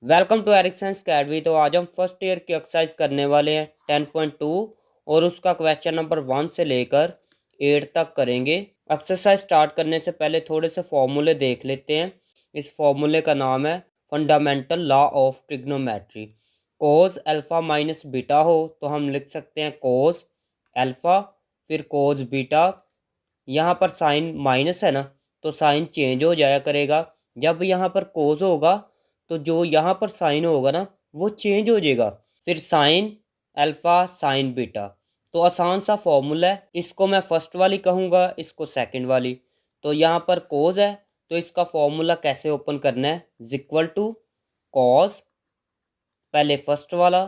Welcome to एरिक्संस academy. तो आज हम फर्स्ट ईयर की एक्सरसाइज करने वाले हैं 10.2 और उसका क्वेश्चन नंबर 1 से लेकर 8 तक करेंगे। एक्सरसाइज स्टार्ट करने से पहले थोड़े से फॉर्मूले देख लेते हैं। इस फॉर्मूले का नाम है fundamental law of trigonometry. Cos alpha minus beta हो तो हम लिख सकते हैं कोस अल्फ़ा फिर कोस बीटा। यहाँ पर साइन माइनस है ना, तो साइन चेंज हो जाया करेगा। जब यहाँ पर कोस होगा तो जो यहाँ पर साइन होगा ना वो चेंज हो जाएगा। फिर साइन अल्फा साइन बीटा। तो आसान सा फॉर्मूला है, इसको मैं फर्स्ट वाली कहूँगा, इसको सेकंड वाली। तो यहाँ पर कोस है तो इसका फॉर्मूला कैसे ओपन करना है, इक्वल टू कॉस पहले फर्स्ट वाला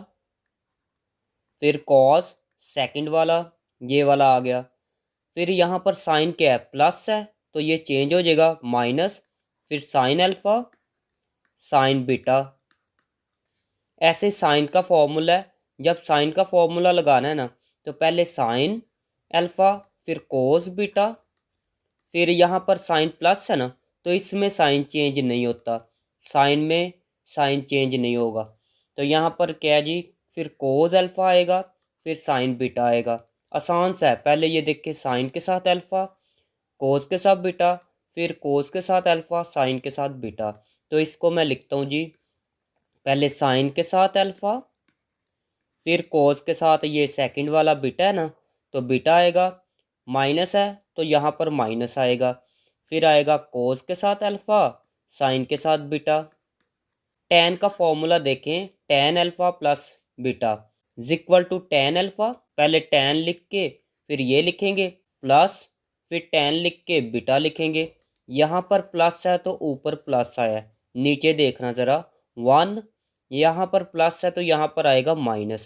फिर कॉस सेकंड वाला, ये वाला आ गया। फिर यहाँ पर साइन क्या है, प्लस है तो ये चेंज हो जाएगा माइनस, फिर साइन अल्फा साइन बीटा। ऐसे साइन का फॉर्मूला है, जब साइन का फॉर्मूला लगाना है ना तो पहले साइन अल्फा फिर कोस बीटा। फिर यहाँ पर साइन प्लस है ना तो इसमें साइन चेंज नहीं होता, साइन में साइन चेंज नहीं होगा। तो यहाँ पर क्या है जी, फिर कोस अल्फा आएगा फिर साइन बीटा आएगा। आसान सा है, पहले ये देखिए साइन के साथ अल्फा कोस के साथ बीटा फिर कोस के साथ अल्फा साइन के साथ बीटा। तो इसको मैं लिखता हूँ जी, पहले साइन के साथ अल्फा फिर कोस के साथ ये सेकंड वाला बीटा है ना तो बीटा आएगा, माइनस है तो यहाँ पर माइनस आएगा। फिर आएगा कोस के साथ अल्फा साइन के साथ बीटा। टेन का फॉर्मूला देखें, tan alpha plus beta equal to tan alpha. पहले टेन लिख के फिर ये लिखेंगे प्लस फिर टेन लिख के बीटा लिखेंगे। यहाँ पर प्लस है तो ऊपर प्लस आया, नीचे देखना ज़रा 1, यहाँ पर प्लस है तो यहाँ पर आएगा माइनस।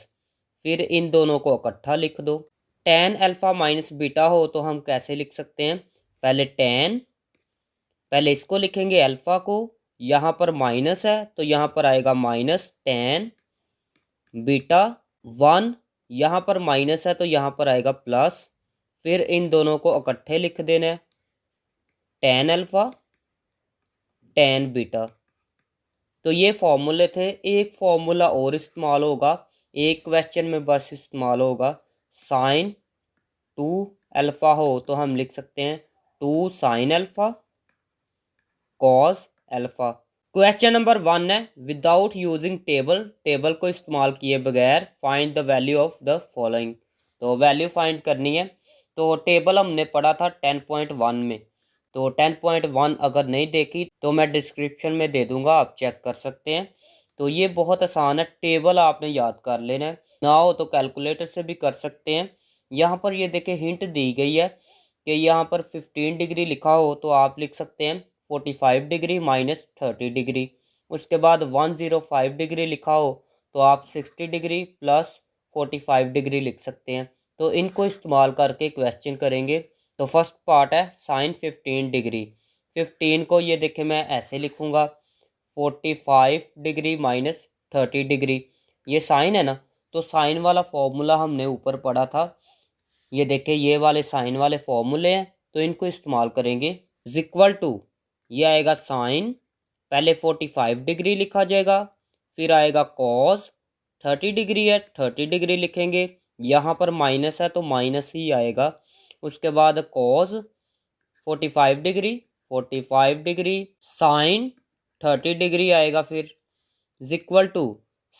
फिर इन दोनों को इकट्ठा लिख दो। टेन अल्फा माइनस बीटा हो तो हम कैसे लिख सकते हैं, पहले टेन पहले इसको लिखेंगे अल्फा को, यहाँ पर माइनस है तो यहाँ पर आएगा माइनस टेन बीटा 1, यहाँ पर माइनस है तो यहाँ पर आएगा प्लस। फिर इन दोनों को इकट्ठे लिख देना है, टेन अल्फा टेन बीटा। तो ये फॉर्मूले थे। एक फॉर्मूला और इस्तेमाल होगा, एक क्वेश्चन में बस इस्तेमाल होगा। साइन टू अल्फ़ा हो तो हम लिख सकते हैं two sine alpha cos alpha. Question number 1 है, विदाउट यूजिंग टेबल, टेबल को इस्तेमाल किए बगैर find the value of the following. तो वैल्यू फाइंड करनी है। तो टेबल हमने पढ़ा था 10.1 में। तो 10.1 अगर नहीं देखी तो मैं डिस्क्रिप्शन में दे दूंगा, आप चेक कर सकते हैं। तो ये बहुत आसान है, टेबल आपने याद कर लेना है, ना हो तो कैलकुलेटर से भी कर सकते हैं। यहाँ पर ये देखें हिंट दी गई है कि यहाँ पर 15 डिग्री लिखा हो तो आप लिख सकते हैं 45 डिग्री माइनस 30 डिग्री। उसके बाद 105 डिग्री लिखा हो तो आप 60 डिग्री प्लस 45 डिग्री लिख सकते हैं। तो इनको इस्तेमाल करके क्वेश्चन करेंगे। तो फर्स्ट पार्ट है साइन 15 डिग्री। 15 को ये देखें मैं ऐसे लिखूंगा 45 डिग्री माइनस 30 डिग्री। ये साइन है ना, तो साइन वाला फॉर्मूला हमने ऊपर पढ़ा था। ये देखें ये वाले साइन वाले फॉर्मूले हैं तो इनको इस्तेमाल करेंगे। इक्वल टू ये आएगा साइन, पहले 45 डिग्री लिखा जाएगा, फिर आएगा कॉस 30 डिग्री है 30 डिग्री लिखेंगे, यहाँ पर माइनस है तो माइनस ही आएगा। उसके बाद cos 45 degree 45 degree sign 30 degree आएगा। फिर इक्वल टू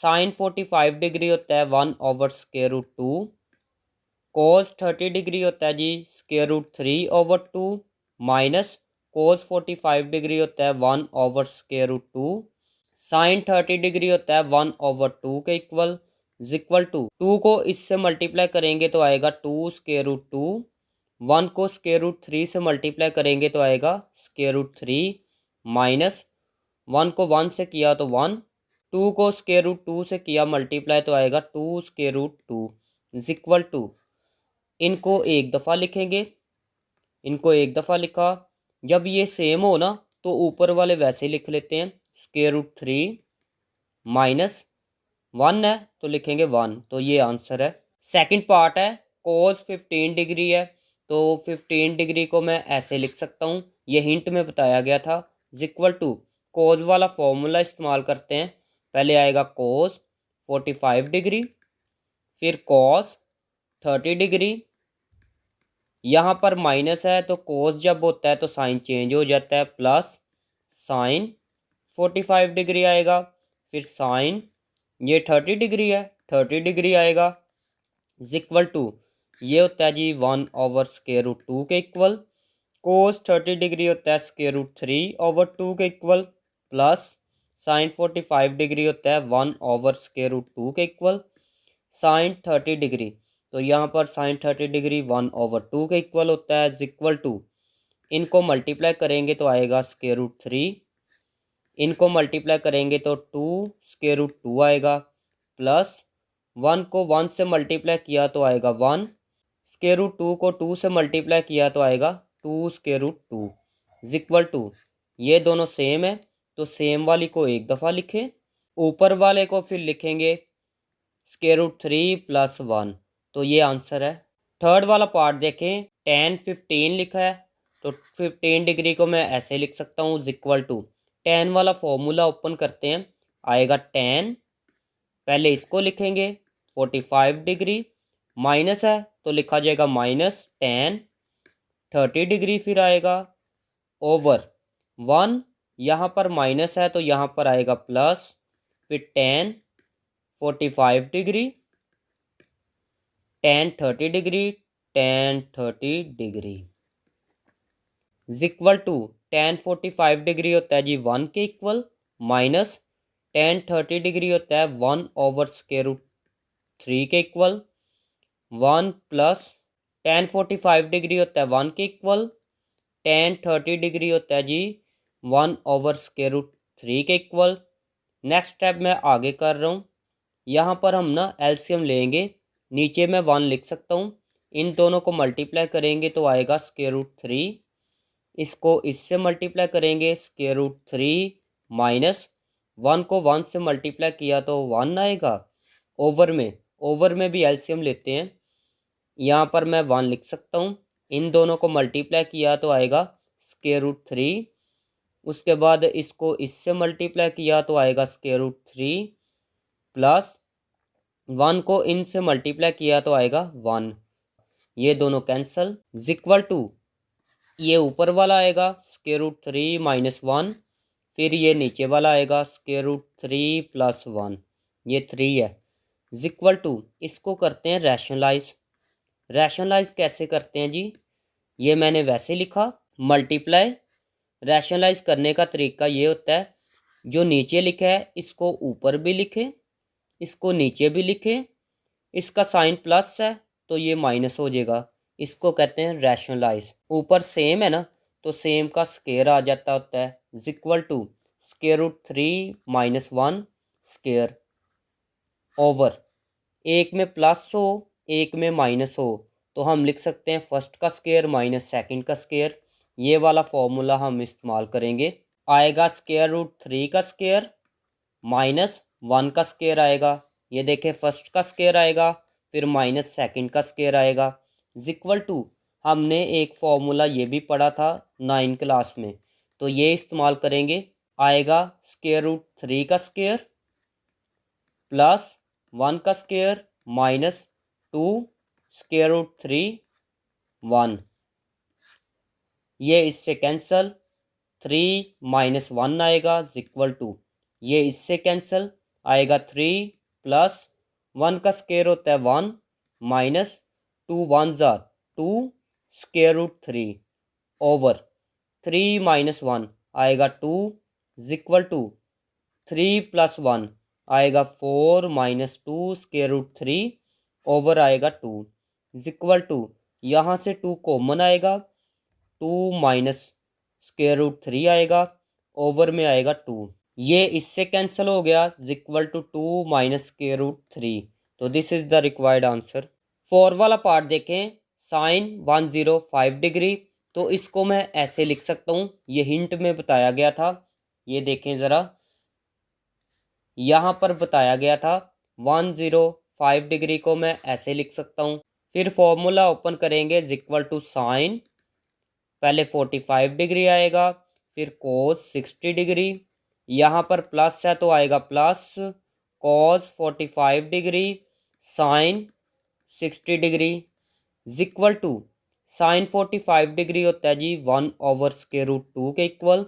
साइन 45 डिग्री होता है 1/√2, कोस 30 डिग्री होता है जी √3/2, माइनस कोस 45 डिग्री होता है 1/√2, साइन 30 डिग्री होता है 1/2 के इक्वल टू 2 को इससे मल्टीप्लाई करेंगे तो आएगा 2√2, 1 को √3 से मल्टीप्लाई करेंगे तो आएगा √3, माइनस 1 को 1 से किया तो 1, 2 को √2 से किया मल्टीप्लाई तो आएगा 2√2 इक्वल टू, इनको एक दफ़ा लिखेंगे, इनको एक दफ़ा लिखा। जब ये सेम हो ना तो ऊपर वाले वैसे लिख लेते हैं, √3 माइनस 1 है तो लिखेंगे 1। तो ये आंसर है। सेकंड पार्ट है कोस 15 डिग्री है तो 15 डिग्री को मैं ऐसे लिख सकता हूँ, ये हिंट में बताया गया था। इक्वल टू कोस वाला फॉर्मूला इस्तेमाल करते हैं पहले आएगा कोस 45 डिग्री, फिर कॉस 30 डिग्री। यहाँ पर माइनस है तो कोस जब होता है तो साइन चेंज हो जाता है, प्लस साइन 45 डिग्री आएगा, फिर साइन ये 30 डिग्री है 30 डिग्री आएगा, इज इक्वल टू ये होता है जी 1/√2 के इक्वल। कोस 30 डिग्री होता है √3/2 के इक्वल, प्लस साइन 45 डिग्री होता है 1/√2 के इक्वल। साइन 30 डिग्री तो यहाँ पर साइन 30 डिग्री 1/2 के इक्वल होता है, इज इक्वल टू इनको मल्टीप्लाई करेंगे तो आएगा √3, इनको मल्टीप्लाई करेंगे तो 2√2 आएगा, प्लस 1 को 1 से मल्टीप्लाई किया तो आएगा 1, √2 को 2 से मल्टीप्लाई किया तो आएगा 2√2 इज इक्वल टू ये दोनों सेम है तो सेम वाली को एक दफ़ा लिखें, ऊपर वाले को फिर लिखेंगे √3 + 1, तो ये आंसर है। थर्ड वाला पार्ट देखें, tan 15 लिखा है तो 15 डिग्री को मैं ऐसे लिख सकता हूँ इज इक्वल टू tan वाला फॉर्मूला ओपन करते हैं, आएगा tan, पहले इसको लिखेंगे 45 डिग्री, माइनस है तो लिखा जाएगा माइनस tan 30 डिग्री, फिर आएगा ओवर 1, यहाँ पर माइनस है तो यहाँ पर आएगा प्लस, फिर tan 45 degree, tan 30 degree, tan 30 degree is equal to tan 45 degree होता है जी 1 के इक्वल, माइनस tan 30 डिग्री होता है 1/√3 के इक्वल, 1 प्लस tan 45 डिग्री होता है 1 के इक्वल, tan 30 डिग्री होता है जी 1/√3 के इक्वल। नेक्स्ट स्टेप मैं आगे कर रहा हूँ, यहाँ पर हम ना एलसीएम लेंगे, नीचे मैं 1 लिख सकता हूँ, इन दोनों को मल्टीप्लाई करेंगे तो आएगा √3, इसको इससे मल्टीप्लाई करेंगे √3 माइनस 1 को 1 से मल्टीप्लाई किया तो 1 आएगा, ओवर में भी एलसीएम लेते हैं, यहाँ पर मैं 1 लिख सकता हूँ, इन दोनों को मल्टीप्लाई किया तो आएगा √3, उसके बाद इसको इससे मल्टीप्लाई किया तो आएगा √3 प्लस 1 को इन से मल्टीप्लाई किया तो आएगा 1, ये दोनों कैंसल इज इक्वल टू ये ऊपर वाला आएगा √3 माइनस 1, फिर ये नीचे वाला आएगा √3 + 1, ये 3 है इज इक्वल टू इसको करते हैं रैशनलाइज कैसे करते हैं जी, ये मैंने वैसे लिखा, मल्टीप्लाई रैशनलाइज करने का तरीका ये होता है, जो नीचे लिखा है इसको ऊपर भी लिखें, इसको नीचे भी लिखें, इसका साइन प्लस है तो ये माइनस हो जाएगा, इसको कहते हैं रैशनलाइज। ऊपर सेम है ना तो सेम का स्केयर आ जाता होता है, is equal to √3 minus 1 square over, एक में प्लस हो एक में माइनस हो तो हम लिख सकते हैं फर्स्ट का स्केयर माइनस सेकंड का स्केयर, ये वाला फॉर्मूला हम इस्तेमाल करेंगे, आएगा √3 का स्केयर माइनस 1 का स्केयर आएगा, ये देखें फर्स्ट का स्केयर आएगा फिर माइनस सेकंड का स्केयर आएगा, इज इक्वल टू हमने एक फॉर्मूला ये भी पढ़ा था 9 क्लास में तो ये इस्तेमाल करेंगे, आएगा √3 का स्केयर प्लस 1 का स्केयर माइनस 2 √3 1, ये इससे कैंसल, 3 माइनस 1 आएगा इज इक्वल टू ये इससे कैंसल आएगा 3 प्लस 1 का स्केयर होता है 1 माइनस 2 1 ज़ा 2 √3 ओवर 3 माइनस 1 आएगा 2 इज इक्वल टू 3 + 1 आएगा 4 माइनस 2 √3 ओवर आएगा 2 इज इक्वल टू यहाँ से 2 कॉमन आएगा, 2 माइनस √3 आएगा, ओवर में आएगा 2, ये इससे कैंसिल हो गया इज इक्वल टू 2 माइनस √3, तो this is the required answer. 4 वाला पार्ट देखें, साइन 105 डिग्री, तो इसको मैं ऐसे लिख सकता हूँ, ये हिंट में बताया गया था, ये देखें ज़रा, यहाँ पर बताया गया था 105 डिग्री को मैं ऐसे लिख सकता हूँ, फिर फॉर्मूला ओपन करेंगे इज इक्वल टू साइन, पहले 45 डिग्री आएगा, फिर कोस 60 डिग्री, यहाँ पर प्लस है तो आएगा plus cos 45 degree sine 60 degree equal to sine 45 degree होता है जी 1/√2 के इक्वल,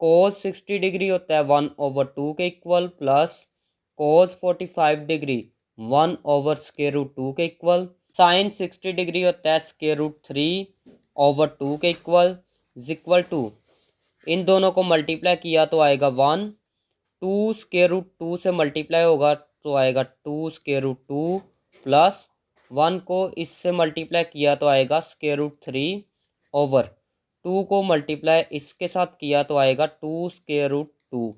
कोस 60 डिग्री होता है 1/2 के इक्वल, प्लस कोस 45 डिग्री 1/√2 के इक्वल, साइन 60 डिग्री होता है √3/2 के इक्वल टू इन दोनों को मल्टीप्लाई किया तो आएगा 1, 2 से मल्टीप्लाई होगा तो आएगा 2√2 प्लस 1 को इससे मल्टीप्लाई किया तो आएगा √3/2 को मल्टीप्लाई इसके साथ किया तो आएगा 2√2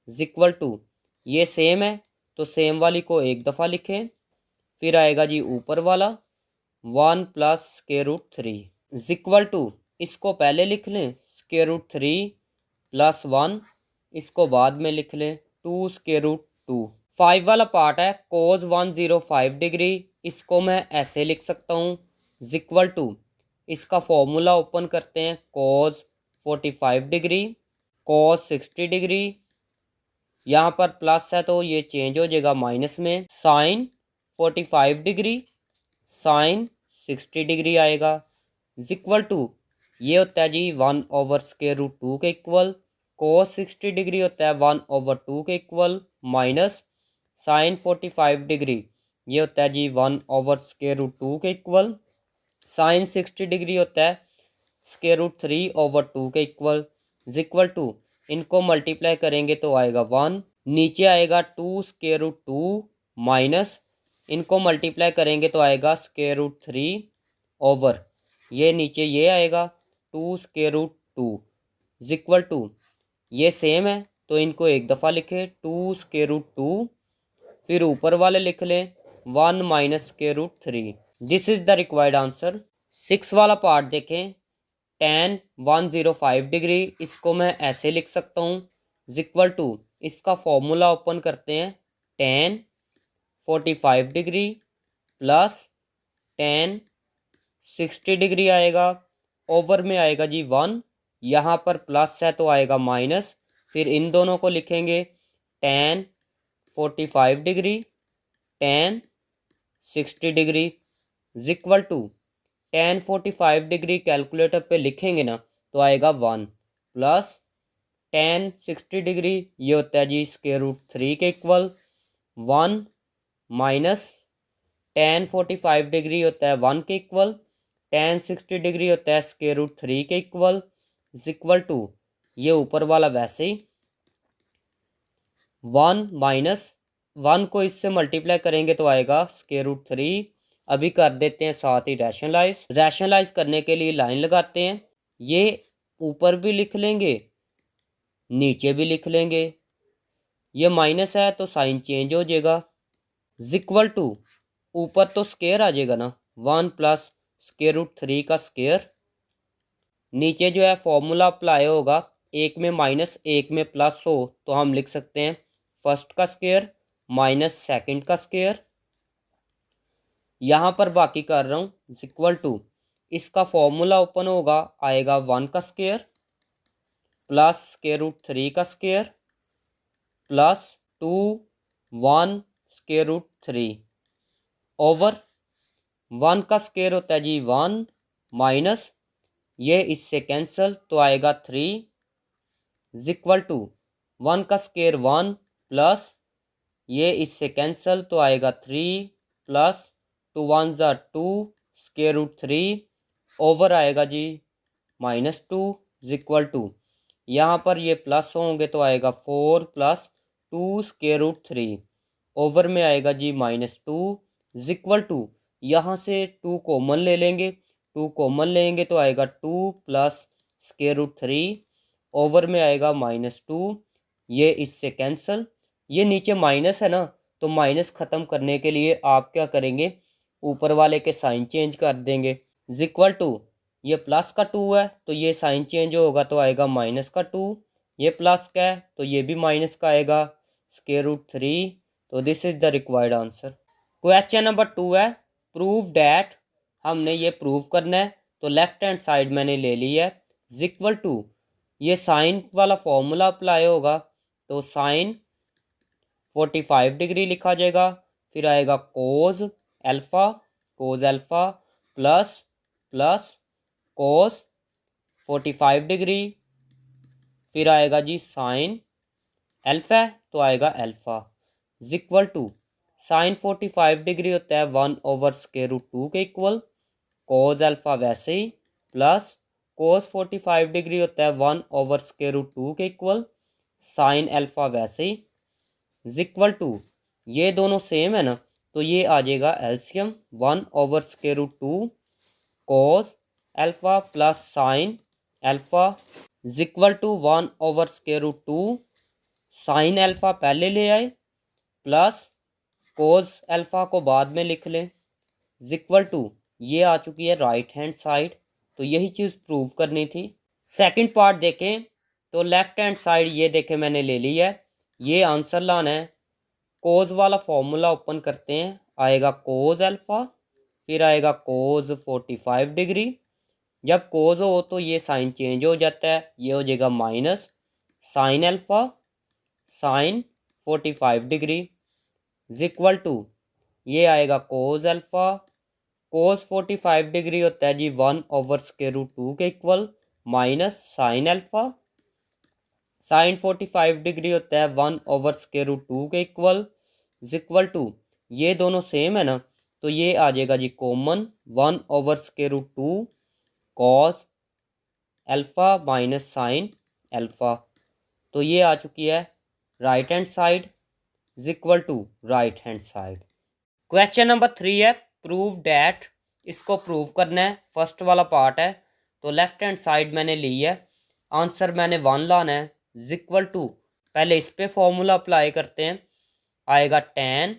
इक्वल टू ये सेम है तो सेम वाली को एक दफ़ा लिखें, फिर आएगा जी ऊपर वाला 1 प्लस √3 इक्वल टू इसको पहले लिख लें √3 प्लस 1, इसको बाद में लिख लें 2√2। 5 वाला पार्ट है कोस 105 डिग्री, इसको मैं ऐसे लिख सकता हूँ इक्वल टू इसका फॉर्मूला ओपन करते हैं कोस 45 डिग्री कोस 60 डिग्री, यहाँ पर प्लस है तो ये चेंज हो जाएगा माइनस में, साइन 45 डिग्री साइन 60 डिग्री आएगा इक्वल टू ये होता है जी 1/√2 के इक्वल, कोस 60 डिग्री होता है 1/2 के इक्वल माइनस साइन 45 डिग्री ये होता है जी 1/√2 के इक्वल, साइन 60 डिग्री होता है √3/2 के इक्वल टू इनको मल्टीप्लाई करेंगे तो आएगा 1, नीचे आएगा 2√2 माइनस इनको मल्टीप्लाई करेंगे तो आएगा √3 ये नीचे ये आएगा 2√2 इक्वल टू ये सेम है तो इनको एक दफ़ा लिखें 2√2, फिर ऊपर वाले लिख लें 1 minus √3। This is the required answer. 6 वाला पार्ट देखें tan 105 डिग्री, इसको मैं ऐसे लिख सकता हूँ इक्वल टू इसका फॉर्मूला ओपन करते हैं tan 45 degree plus tan 60 degree आएगा, ओवर में आएगा जी 1, यहाँ पर प्लस है तो आएगा माइनस, फिर इन दोनों को लिखेंगे tan 45 degree tan 60 degree equal to tan 45 degree calculator पे लिखेंगे ना तो आएगा 1 प्लस tan 60 डिग्री ये होता है जी √3 के इक्वल 1 माइनस tan 45 डिग्री होता है 1 के इक्वल, tan 60 डिग्री होता है √3 के इक्वल टू ये ऊपर वाला वैसे ही 1 माइनस 1 को इससे मल्टीप्लाई करेंगे तो आएगा √3। अभी कर देते हैं साथ ही रैशनलाइज करने के लिए लाइन लगाते हैं, ये ऊपर भी लिख लेंगे नीचे भी लिख लेंगे, ये माइनस है तो साइन चेंज हो जाएगा इक्वल टू ऊपर तो स्केयर आ जाएगा ना 1 प्लस √3 का स्केयर, नीचे जो है फॉर्मूला अप्लाई होगा एक में माइनस एक में प्लस हो तो हम लिख सकते हैं फर्स्ट का स्केयर माइनस सेकंड का स्केयर, यहाँ पर बाकी कर रहा हूँ इक्वल टू इसका फॉर्मूला ओपन होगा आएगा 1 का स्केयर प्लस √3 का स्केयर प्लस 2 1 √3 ओवर 1 का स्केयर होता है जी 1 माइनस ये इससे कैंसिल तो आएगा 3 इक्वल टू 1 का स्केयर 1 प्लस ये इससे कैंसिल तो आएगा 3 प्लस 2 1 2 √3 ओवर आएगा जी -2 इक्वल टू यहाँ पर ये प्लस होंगे तो आएगा 4 प्लस 2 √3 ओवर में आएगा जी -2 इक्वल टू यहाँ से 2 कॉमन ले लेंगे, 2 कॉमन लेंगे तो आएगा 2 प्लस √3 ओवर में आएगा -2, ये इससे कैंसिल, ये नीचे माइनस है ना तो माइनस ख़त्म करने के लिए आप क्या करेंगे ऊपर वाले के साइन चेंज कर देंगे इक्वल टू ये प्लस का 2 है तो ये साइन चेंज होगा तो आएगा माइनस का 2, ये प्लस का है तो ये भी माइनस का आएगा √3, तो this is the required answer. Question number 2 है प्रूव डैट, हमने ये प्रूव करना है तो लेफ्ट हैंड साइड मैंने ले ली है इक्वल टू ये साइन वाला फॉर्मूला अप्लाई होगा तो साइन 45 डिग्री लिखा जाएगा। फिर आएगा cos alpha plus plus cos 45 degree. फिर आएगा जी साइन अल्फ़ा है तो आएगा alpha is equal to sine 45 degree होता है 1/√2 के इक्वल, कोज अल्फ़ा वैसे ही, प्लस कोस 45 डिग्री होता है 1/√2 के इक्वल, साइन अल्फ़ा वैसे ही इज इक्वल टू, ये दोनों सेम है ना तो ये आ जाएगा LCM 1/√2 cos alpha plus sine alpha is equal to 1/√2 sine alpha पहले ले आए प्लस कोस अल्फ़ा को बाद में लिख लें इज इक्वल टू, ये आ चुकी है राइट हैंड साइड। तो यही चीज़ प्रूव करनी थी। सेकंड पार्ट देखें तो लेफ्ट हैंड साइड ये देखें मैंने ले ली है, ये आंसर लाना है। कोज वाला फॉर्मूला ओपन करते हैं, आएगा कोज अल्फ़ा, फिर आएगा कोज 45 डिग्री। जब कोज हो तो ये साइन चेंज हो जाता है, ये हो जाएगा minus sine alpha sine 45 degree is equal to, ये आएगा कोज अल्फ़ा, कोस 45 डिग्री होता है जी 1/√2 के equal, minus sine alpha sine 45 degree होता है 1/√2 के इक्वल इज इक्वल टू, ये दोनों सेम है ना तो ये आ जाएगा जी common 1/√2 cos alpha minus sine alpha. तो ये आ चुकी है right hand side is equal to right hand side. Question number 3 है प्रूव डैट, इसको प्रूव करना है, फर्स्ट वाला पार्ट है। तो लेफ्ट हैंड साइड मैंने ली है, आंसर मैंने 1 लाना है इज इक्वल टू, पहले इस पे फॉर्मूला अप्लाई करते हैं, आएगा tan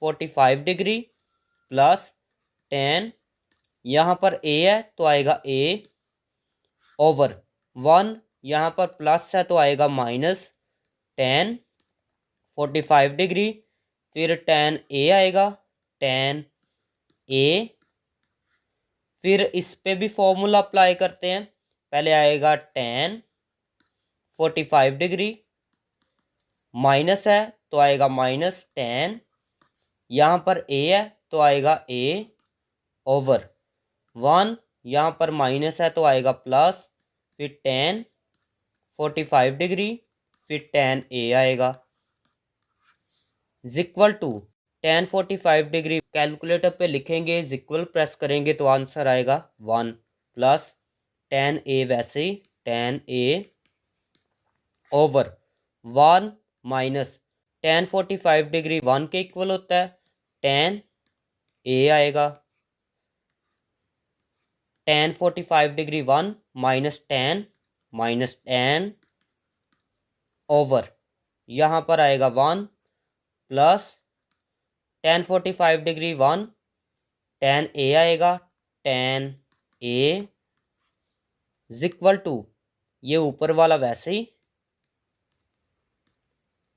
45 डिग्री प्लस tan, यहाँ पर a है तो आएगा a ओवर 1, यहाँ पर प्लस है तो आएगा माइनस tan 45 डिग्री, फिर tan a आएगा tan a, फिर इस पे भी फॉर्मूला अप्लाई करते हैं, पहले आएगा tan 45 डिग्री, माइनस है तो आएगा माइनस tan, यहाँ पर a है तो आएगा a ओवर 1, यहाँ पर माइनस है तो आएगा प्लस, फिर tan 45 डिग्री, फिर tan a आएगा is equal to tan 45 degree calculator पे लिखेंगे, इज इक्वल प्रेस करेंगे तो आंसर आएगा 1 प्लस tan a वैसे ही tan a over 1 minus tan 45 degree 1 के इक्वल होता है, tan a आएगा tan 45 degree 1 minus tan over, यहाँ पर आएगा 1 plus tan 45 degree 1 tan a आएगा tan a is equal to, ये ऊपर वाला वैसे ही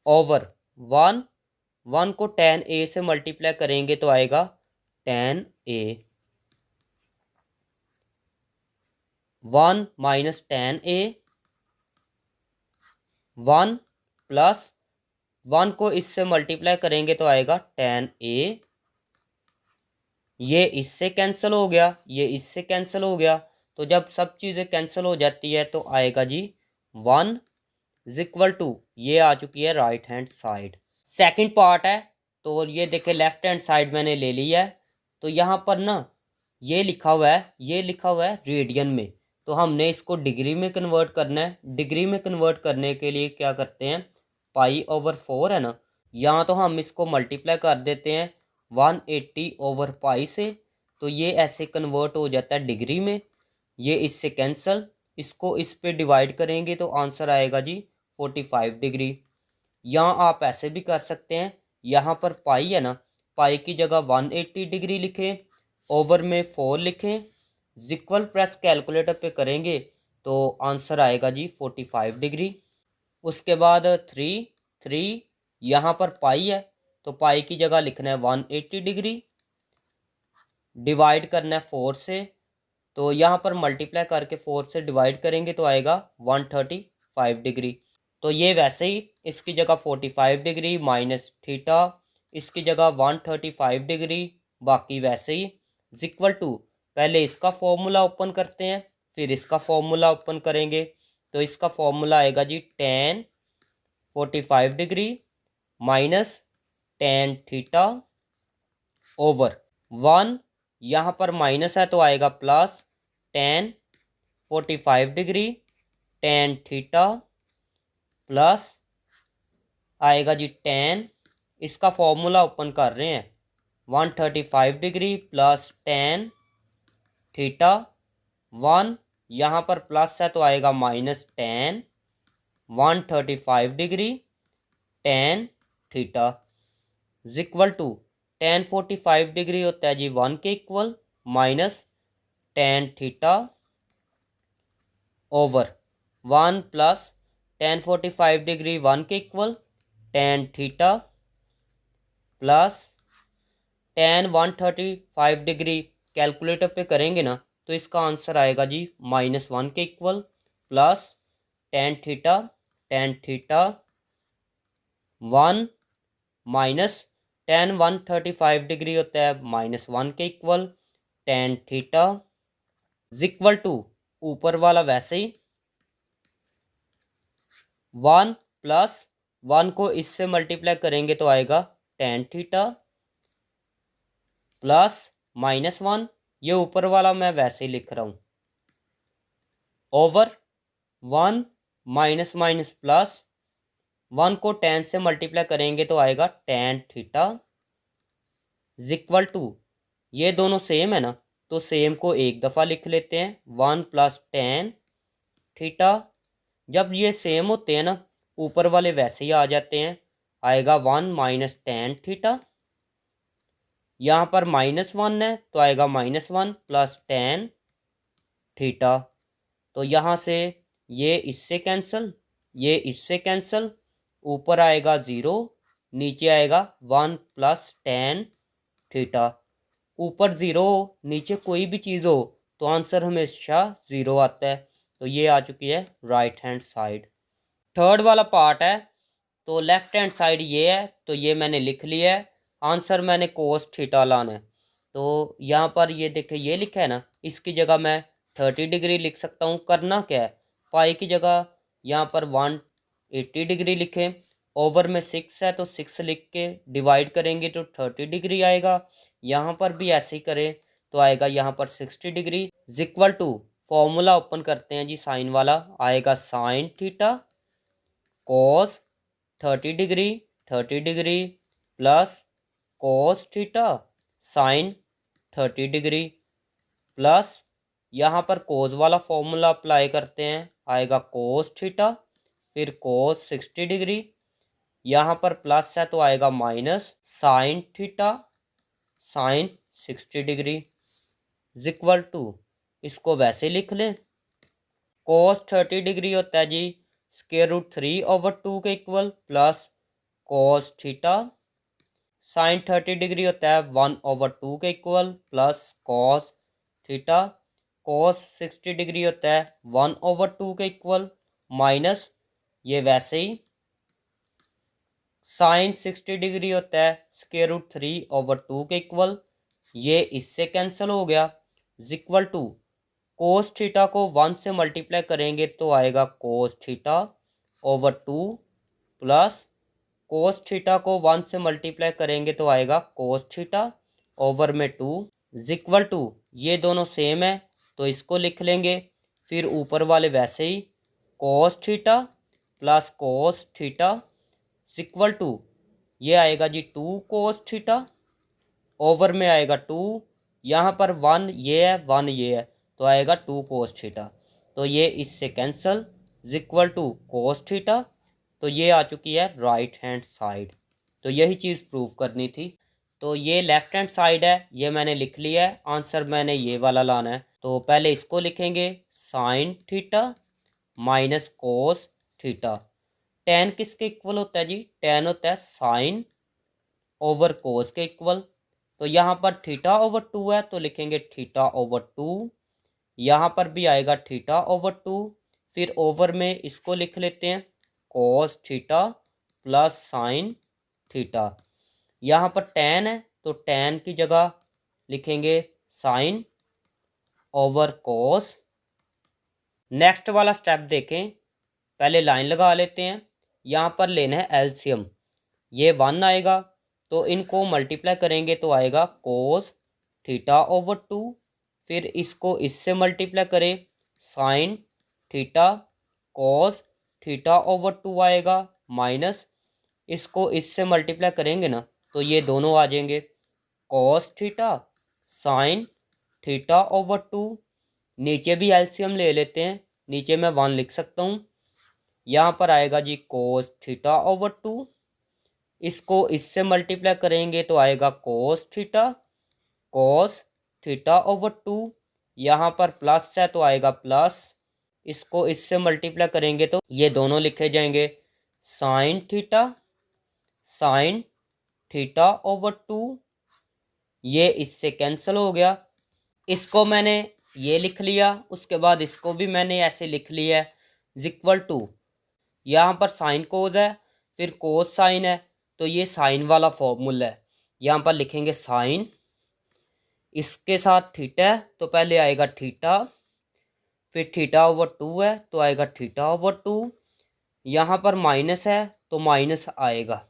ओवर 1 को tan a से मल्टीप्लाई करेंगे तो आएगा tan a, 1 minus tan a, 1 plus 1 को इससे मल्टीप्लाई करेंगे तो आएगा tan a, ये इससे कैंसिल हो गया, ये इससे कैंसिल हो गया, तो जब सब चीज़ें कैंसिल हो जाती है तो आएगा जी 1 इज इक्वल टू, ये आ चुकी है right hand side. Second part है, तो ये देखे लेफ्ट हैंड साइड मैंने ले ली है, तो यहाँ पर ना ये लिखा हुआ है, ये लिखा हुआ है रेडियन में, तो हमने इसको डिग्री में कन्वर्ट करना है। डिग्री में कन्वर्ट करने के लिए क्या करते हैं, π/4 है ना, यहाँ तो हम इसको मल्टीप्लाई कर देते हैं 180/π से, तो ये ऐसे कन्वर्ट हो जाता है डिग्री में, ये इससे कैंसिल, इसको इस पे डिवाइड करेंगे तो आंसर आएगा जी 45 डिग्री। यहाँ आप ऐसे भी कर सकते हैं, यहाँ पर पाई है ना, पाई की जगह 180 डिग्री लिखें, ओवर में 4 लिखें, इक्वल प्रेस कैलकुलेटर पे करेंगे तो आंसर आएगा जी 45 डिग्री। उसके बाद 3 यहाँ पर पाई है तो पाई की जगह लिखना है 180 डिग्री, डिवाइड करना है 4 से, तो यहाँ पर मल्टीप्लाई करके 4 से डिवाइड करेंगे तो आएगा 135 डिग्री। तो ये वैसे ही इसकी जगह 45 डिग्री माइनस थीटा, इसकी जगह 135 डिग्री, बाकी वैसे ही इज इक्वल टू, पहले इसका फॉर्मूला ओपन करते हैं फिर इसका फॉर्मूला ओपन करेंगे। तो इसका फॉर्मूला आएगा जी tan 45 degree minus tan theta over 1, यहाँ पर माइनस है तो आएगा plus tan 45 degree tan theta plus आएगा जी tan, इसका फॉर्मूला ओपन कर रहे हैं 135 डिग्री प्लस tan थीटा 1, यहाँ पर प्लस है तो आएगा minus tan 135 degree tan theta is equal to tan 45 degree होता है जी 1 के equal minus tan theta over 1 plus tan 45 degree 1 के equal tan theta plus tan 135 degree calculator पे करेंगे ना तो इसका आंसर आएगा जी -1 के equal plus tan theta 1 minus tan 135 degree होता है -1 के equal tan theta is equal to, ऊपर वाला वैसे ही 1 प्लस 1 को इससे मल्टीप्लाई करेंगे तो आएगा tan थीटा प्लस -1, ये ऊपर वाला मैं वैसे ही लिख रहा हूँ ओवर 1 माइनस माइनस प्लस 1 को tan से मल्टीप्लाई करेंगे तो आएगा tan theta is equal to, ये दोनों सेम है ना तो सेम को एक दफ़ा लिख लेते हैं 1 प्लस tan थीटा, जब ये सेम होते हैं ना ऊपर वाले वैसे ही आ जाते हैं, आएगा 1 माइनस tan थीटा, यहाँ पर -1 है तो आएगा -1 प्लस tan थीटा, तो यहाँ से ये इससे कैंसिल, ये इससे कैंसिल, ऊपर आएगा 0, नीचे आएगा 1 प्लस tan थीटा, ऊपर 0 हो नीचे कोई भी चीज़ हो तो आंसर हमेशा 0 आता है। तो ये आ चुकी है राइट हैंड साइड। थर्ड वाला पार्ट है, तो लेफ्ट हैंड साइड ये है तो ये मैंने लिख लिया है, आंसर मैंने कोस थीटा लाना है। तो यहाँ पर ये देखे ये लिखा है ना, इसकी जगह मैं 30 डिग्री लिख सकता हूँ। करना क्या है, पाई की जगह यहाँ पर 180 डिग्री लिखें, ओवर में 6 है तो 6 लिख के डिवाइड करेंगे तो 30 डिग्री आएगा। यहाँ पर भी ऐसे ही करें तो आएगा यहाँ पर 60 degree is equal to, formula open करते हैं जी साइन वाला, आएगा sine theta cos 30 degree plus cos theta sine 30 degree plus यहाँ पर कोस वाला फॉर्मूला अप्लाई करते हैं, आएगा कोस थीटा फिर कोस 60 डिग्री, यहाँ पर प्लस है तो आएगा minus sine theta sine 60 degree is equal to, इसको वैसे लिख लें कोस 30 डिग्री होता है जी √3/2 के equal plus cos theta, sine 30 degree होता है 1/2 के equal plus cos theta, cos 60 degree होता है 1/2 के इक्वल माइनस, ये वैसे ही साइन 60 डिग्री होता है √3/2 के इक्वल, ये इससे कैंसिल हो गया is equal to, cos theta को 1 से मल्टीप्लाई करेंगे तो आएगा cos theta over 2 plus cos theta को 1 से मल्टीप्लाई करेंगे तो आएगा कोस थीटा ओवर में 2 इज इक्वल टू, ये दोनों सेम है तो इसको लिख लेंगे, फिर ऊपर वाले वैसे ही cos theta plus cos theta is equal to, ये आएगा जी 2 कोस थीटा ओवर में आएगा 2, यहाँ पर 1 ये है 1 ये है तो आएगा 2 कोस थीटा, तो ये इससे cancel is equal to cos theta, तो ये आ चुकी है राइट हैंड साइड। तो यही चीज़ प्रूव करनी थी। तो ये लेफ्ट हैंड साइड है, ये मैंने लिख लिया है, आंसर मैंने ये वाला लाना है। तो पहले इसको लिखेंगे sine theta minus cos theta, ten किसके इक्वल होता है जी, टेन होता है साइन ओवर कोस के इक्वल, तो यहाँ पर थीटा ओवर 2 है तो लिखेंगे थीटा ओवर 2, यहाँ पर भी आएगा थीटा ओवर 2, फिर ओवर में इसको लिख लेते हैं cos theta plus sine theta. यहाँ पर टेन है तो टेन की जगह लिखेंगे साइन ओवर कॉस। नेक्स्ट वाला स्टेप देखें, पहले लाइन लगा लेते हैं। यहाँ पर लेना है एलसीएम, ये 1 आएगा तो इनको मल्टीप्लाई करेंगे तो आएगा कोस थीटा ओवर 2। फिर इसको इससे मल्टीप्लाई करें sign theta cos theta over 2 आएगा, माइनस इसको इससे मल्टीप्लाई करेंगे ना तो ये दोनों आ जाएंगे cos theta sine theta over 2। नीचे भी एलसीएम ले लेते हैं, नीचे मैं 1 लिख सकता हूँ। यहाँ पर आएगा जी कोस थीटा ओवर 2, इसको इससे मल्टीप्लाई करेंगे तो आएगा कोस थीटा ओवर 2। यहाँ पर प्लस है तो आएगा प्लस, इसको इससे मल्टीप्लाई करेंगे तो ये दोनों लिखे जाएंगे साइन थीटा ओवर 2। ये इससे कैंसिल हो गया। इसको मैंने ये लिख लिया, उसके बाद इसको भी मैंने ऐसे लिख लिया है इक्वल टू, यहाँ पर साइन कोस है फिर कोस साइन है तो ये साइन वाला फॉर्मूला है। यहाँ पर लिखेंगे साइन, इसके साथ थीटा है तो पहले आएगा थीटा, फिर थीटा ओवर 2 है तो आएगा थीटा ओवर 2। यहाँ पर माइनस है तो माइनस आएगा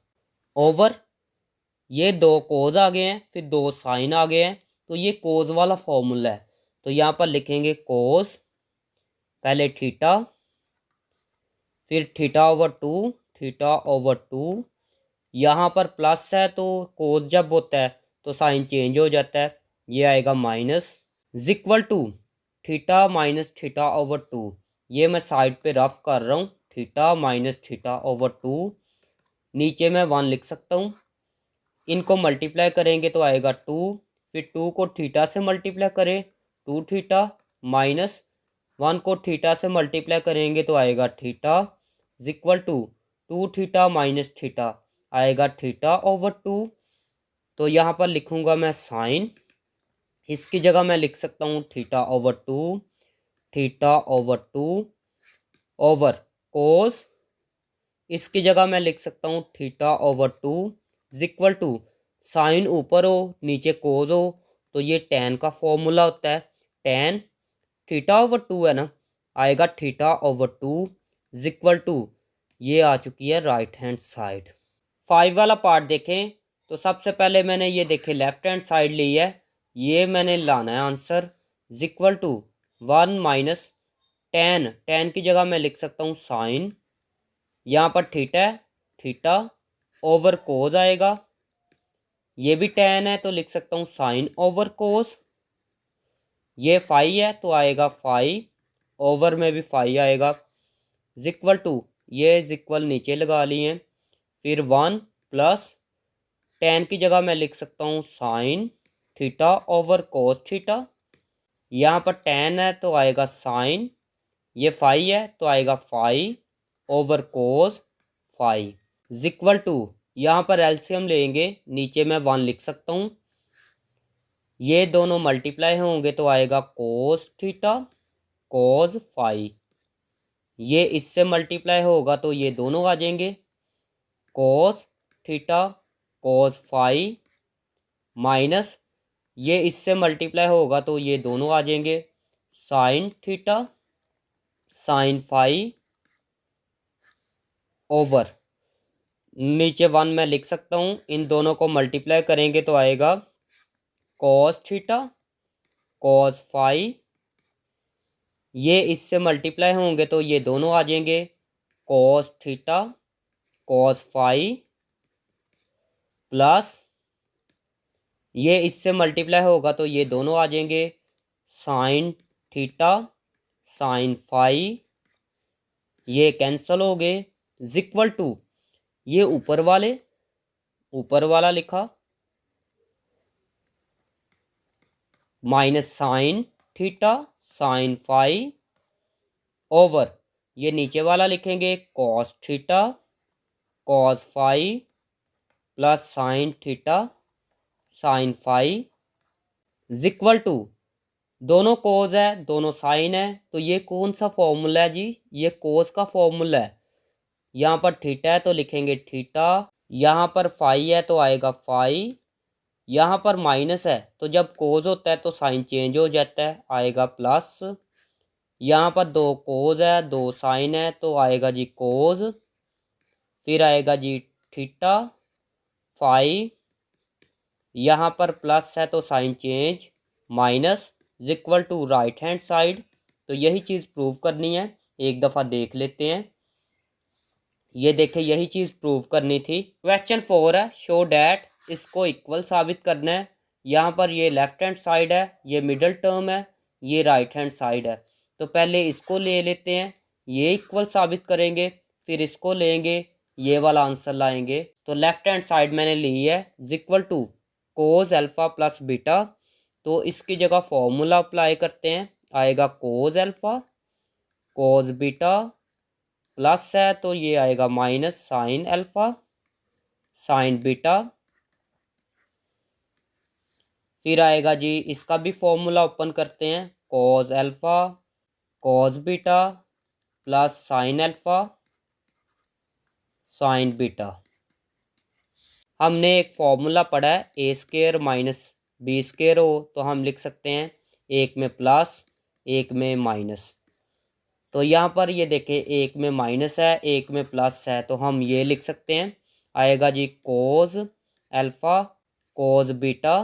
ओवर, ये दो कोस आ गए हैं फिर दो साइन आ गए हैं तो ये कोस वाला फॉर्मूला है। तो यहाँ पर लिखेंगे कोस, पहले थीटा फिर थीटा ओवर 2, यहाँ पर प्लस है तो कोस जब होता है तो साइन चेंज हो जाता है, ये आएगा minus equal to theta minus theta over 2। ये मैं साइड पे रफ कर रहा हूँ, थीटा माइनस थीटा ओवर 2। नीचे मैं 1 लिख सकता हूँ, इनको मल्टीप्लाई करेंगे तो आएगा 2, फिर 2 को थीटा से मल्टीप्लाई करें 2 थीटा, माइनस 1 को थीटा से मल्टीप्लाई करेंगे तो आएगा theta equal to 2 theta minus theta, आएगा थीटा ओवर 2। तो यहाँ पर लिखूँगा मैं साइन, इसकी जगह मैं लिख सकता हूँ थीटा ओवर 2 ओवर कोस, इसकी जगह मैं लिख सकता हूँ theta over 2 equal to sine ऊपर हो नीचे कोस हो तो ये टेन का फॉर्मूला होता है, टेन थीटा ओवर 2 है ना, आएगा थीटा ओवर 2 इक्वल टू, ये आ चुकी है राइट हैंड साइड। 5 वाला पार्ट देखें तो सबसे पहले मैंने ये देखे लेफ्ट हैंड साइड ली है, ये मैंने लाना है answer equal to 1 minus tan की जगह मैं लिख सकता हूँ साइन, यहाँ पर थीटा है थीटा ओवर कोस आएगा, ये भी टेन है तो लिख सकता हूँ साइन ओवर कोस। ये 5 है तो आएगा 5 ओवर में भी 5 आएगा इक्वल टू, ये इक्वल नीचे लगा लिए हैं, फिर 1 प्लस टेन की जगह मैं लिख सकता हूँ sine theta over cos theta. यहाँ पर टेन है तो आएगा साइन, ये 5 है तो आएगा 5 ओवर कोस 5 इक्वल टू, यहाँ पर एलसीएम लेंगे नीचे मैं 1 लिख सकता हूँ, ये दोनों मल्टीप्लाई होंगे तो आएगा कोस थीटा कोस 5, ये इससे मल्टीप्लाई होगा तो ये दोनों आ जाएंगे कोस थीटा कोस 5 माइनस ये इससे मल्टीप्लाई होगा तो ये दोनों आ जाएंगे साइन थीटा साइन 5 ओवर, नीचे 1 मैं लिख सकता हूँ, इन दोनों को मल्टीप्लाई करेंगे तो आएगा कॉस थीटा कॉस 5, ये इससे मल्टीप्लाई होंगे तो ये दोनों आ जाएंगे कॉस थीटा कॉस 5 प्लस ये इससे मल्टीप्लाई होगा तो ये दोनों आ जाएंगे साइन थीटा साइन 5, ये कैंसिल हो गए इक्वल टू, ये ऊपर वाला लिखा minus sine theta sine 5 over, ये नीचे वाला लिखेंगे cos theta cos 5 plus sine theta sine 5 equal to, दोनों कोस है दोनों साइन है तो ये कौन सा फॉर्मूला है जी, ये कोस का फॉर्मूला है। यहाँ पर थीटा है तो लिखेंगे थीटा, यहाँ पर फाई है तो आएगा फाई, यहाँ पर माइनस है तो जब कोज होता है तो साइन चेंज हो जाता है, आएगा प्लस। यहाँ पर 2 कोज है 2 साइन है तो आएगा जी कोज, फिर आएगा जी थीटा फाई, यहाँ पर प्लस है तो sine change, minus equal to right hand side. तो यही चीज़ प्रूव करनी है, एक दफ़ा देख लेते हैं। ये देखें यही चीज़ प्रूव करनी थी। क्वेश्चन 4 है, शो डैट, इसको इक्वल साबित करना है। यहाँ पर ये लेफ्ट हैंड साइड है, ये मिडल टर्म है, ये राइट हैंड साइड है। तो पहले इसको ले लेते हैं, ये इक्वल साबित करेंगे, फिर इसको लेंगे, ये वाला आंसर लाएंगे। तो लेफ्ट हैंड साइड मैंने ली है equal to cos alpha plus beta, तो इसकी जगह फॉर्मूला अप्लाई करते हैं, आएगा cos alpha cos beta, plus है तो ये आएगा minus sine alpha sine beta, फिर आएगा जी इसका भी फॉर्मूला ओपन करते हैं, cos alpha cos beta plus sine alpha sine beta. हमने एक फॉर्मूला पढ़ा है A square minus B square हो, तो हम लिख सकते हैं एक में प्लस एक में माइनस। तो यहाँ पर ये देखें एक में माइनस है एक में प्लस है, तो हम ये लिख सकते हैं, आएगा जी कोज अल्फ़ा कोज बीटा,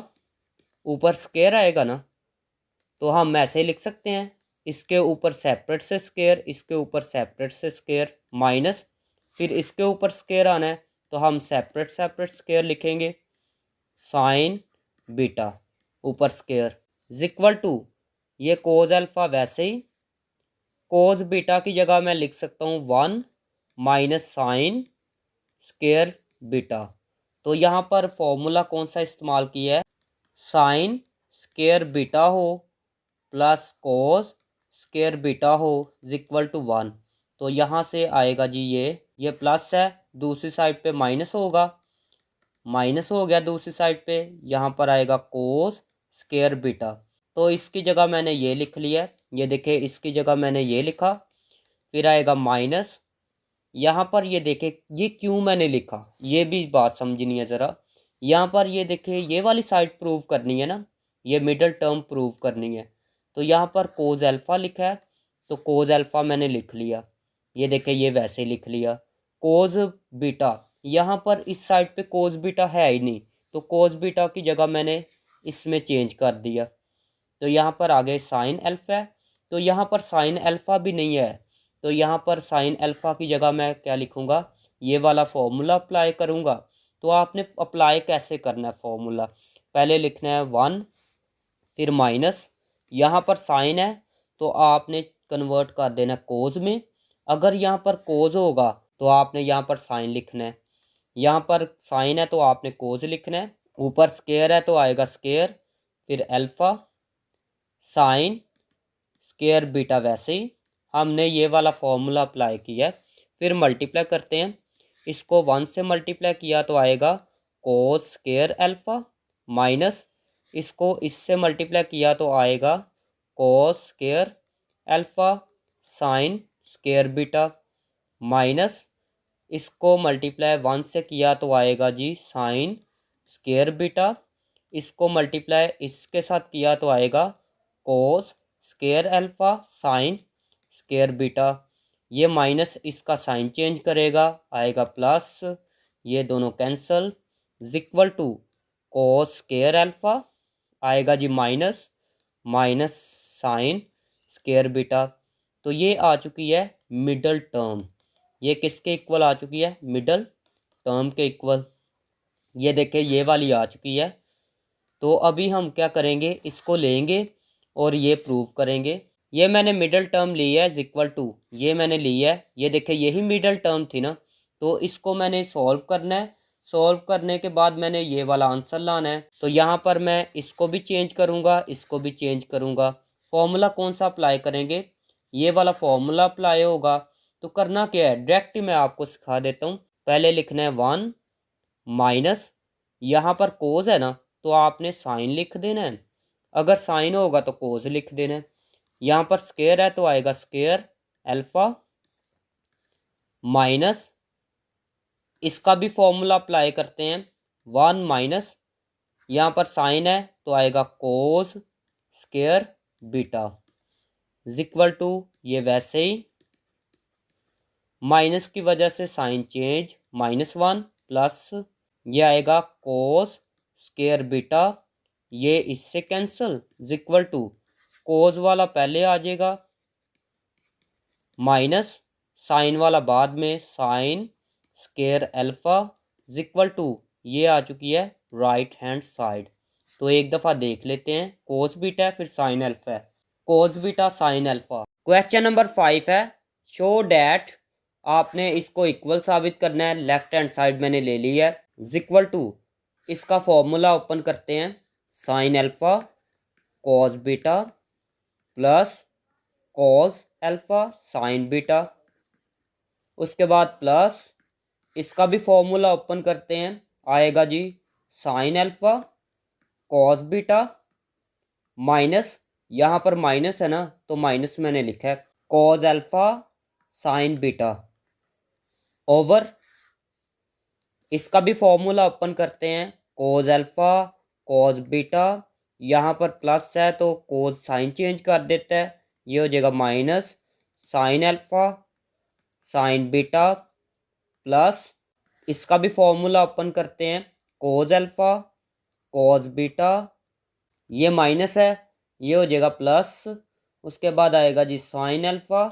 ऊपर स्केयर आएगा ना तो हम ऐसे ही लिख सकते हैं, इसके ऊपर सेपरेट से स्केयर इसके ऊपर सेपरेट से स्केयर माइनस, फिर इसके ऊपर स्केयर आना है तो हम सेपरेट सेपरेट स्केयर लिखेंगे, साइन बीटा ऊपर स्केयर इक्वल टू ये कोज अल्फ़ा वैसे ही कोज बीटा की जगह मैं लिख सकता हूँ 1 माइनस साइन स्केयर बीटा। तो यहाँ पर फॉर्मूला कौन सा इस्तेमाल किया है, साइन स्केयर बीटा हो प्लस कोस स्केयर बीटा हो इक्वल टू 1। तो यहाँ से आएगा जी ये प्लस है, दूसरी साइड पे माइनस होगा, माइनस हो गया दूसरी साइड पे, यहाँ पर आएगा कोस स्केयर बीटा। तो इसकी जगह मैंने ये लिख लिया, ये देखे इसकी जगह मैंने ये लिखा, फिर आएगा माइनस, यहाँ पर ये देखे ये क्यों मैंने लिखा, ये भी बात समझनी है ज़रा। यहाँ पर ये देखे ये वाली साइड प्रूव करनी है ना, ये मिडल टर्म प्रूव करनी है, तो यहाँ पर कोज अल्फ़ा लिखा है तो कोज अल्फ़ा मैंने लिख लिया, ये देखे ये वैसे लिख लिया। कोज बीटा, यहाँ पर इस साइड पे कोज बीटा है ही नहीं, तो कोज बीटा की जगह मैंने इसमें चेंज कर दिया, तो यहाँ पर आगे साइन अल्फ़ा है, तो यहाँ पर साइन अल्फ़ा भी नहीं है, तो यहाँ पर साइन अल्फ़ा की जगह मैं क्या लिखूँगा, ये वाला फॉर्मूला अप्लाई करूँगा। तो आपने अप्लाई कैसे करना है फॉर्मूला, पहले लिखना है 1 फिर माइनस, यहाँ पर साइन है तो आपने कन्वर्ट कर देना कोज में, अगर यहाँ पर कोज होगा तो आपने यहाँ पर साइन लिखना है, यहाँ पर साइन है तो आपने कोज लिखना है, ऊपर स्केयर है तो आएगा स्केयर, फिर अल्फ़ा साइन स्केयर बीटा, वैसे ही हमने ये वाला फॉर्मूला अप्लाई किया है। फिर मल्टीप्लाई करते हैं, इसको 1 से मल्टीप्लाई किया तो आएगा कोस स्केयर अल्फ़ा माइनस, इसको इससे मल्टीप्लाई किया तो आएगा cos square alpha sine square beta minus, इसको मल्टीप्लाई 1 से किया तो आएगा जी साइन स्केयर बीटा, इसको मल्टीप्लाई इसके साथ किया तो आएगा cos square alpha sine square beta, ये माइनस इसका साइन चेंज करेगा आएगा प्लस, ये दोनों cancel equal to cos square alpha आएगा जी minus minus sine square beta. तो ये आ चुकी है मिडल टर्म, ये किसके इक्वल आ चुकी है, मिडल टर्म के इक्वल, ये देखें ये वाली आ चुकी है। तो अभी हम क्या करेंगे, इसको लेंगे और ये प्रूव करेंगे। ये मैंने मिडल टर्म ली है इक्वल टू, ये मैंने ली है, ये देखें यही मिडल टर्म थी ना, तो इसको मैंने सॉल्व करना है, सॉल्व करने के बाद मैंने ये वाला आंसर लाना है। तो यहाँ पर मैं इसको भी चेंज करूँगा इसको भी चेंज करूँगा, फॉर्मूला कौन सा अप्लाई करेंगे, ये वाला फॉर्मूला अप्लाई होगा। तो करना क्या है, डायरेक्ट ही मैं आपको सिखा देता हूँ, पहले लिखना है 1 माइनस, यहाँ पर कोज है ना तो आपने साइन लिख देना है, अगर साइन होगा तो कोज लिख देना है, यहाँ पर स्केयर है तो आएगा स्केयर अल्फ़ा माइनस इसका भी फॉर्मूला अप्लाई करते हैं। 1 माइनस, यहाँ पर साइन है तो आएगा cos square beta is equal to, ये वैसे ही माइनस की वजह से साइन चेंज, -1 प्लस ये आएगा कोस स्क्वायर बीटा, ये इससे cancel is equal to cos वाला पहले आ जाएगा माइनस साइन वाला बाद में, sine square alpha is equal to ये आ चुकी है राइट हैंड साइड। तो एक दफ़ा देख लेते हैं, कोस बीटा है फिर साइन अल्फा है, कोस beta sine alpha. Question number 5 है, शो डैट, आपने इसको इक्वल साबित करना है। लेफ्ट हैंड साइड मैंने ले ली है इज इक्वल टू, इसका फॉर्मूला ओपन करते हैं, sine alpha cos beta plus cos alpha sine beta, उसके बाद प्लस इसका भी फॉर्मूला ओपन करते हैं, आएगा जी sine alpha cos beta minus, यहाँ पर माइनस है ना तो माइनस मैंने लिखा है cos alpha sine beta over, इसका भी फॉर्मूला ओपन करते हैं, कोस अल्फा कोस बीटा, यहाँ पर प्लस है तो कोस साइन चेंज कर देता है, ये हो जाएगा minus sine alpha sine beta plus इसका भी फॉर्मूला ओपन करते हैं, कोस अल्फा कोस बीटा, ये माइनस है ये हो जाएगा प्लस, उसके बाद आएगा जी साइन अल्फा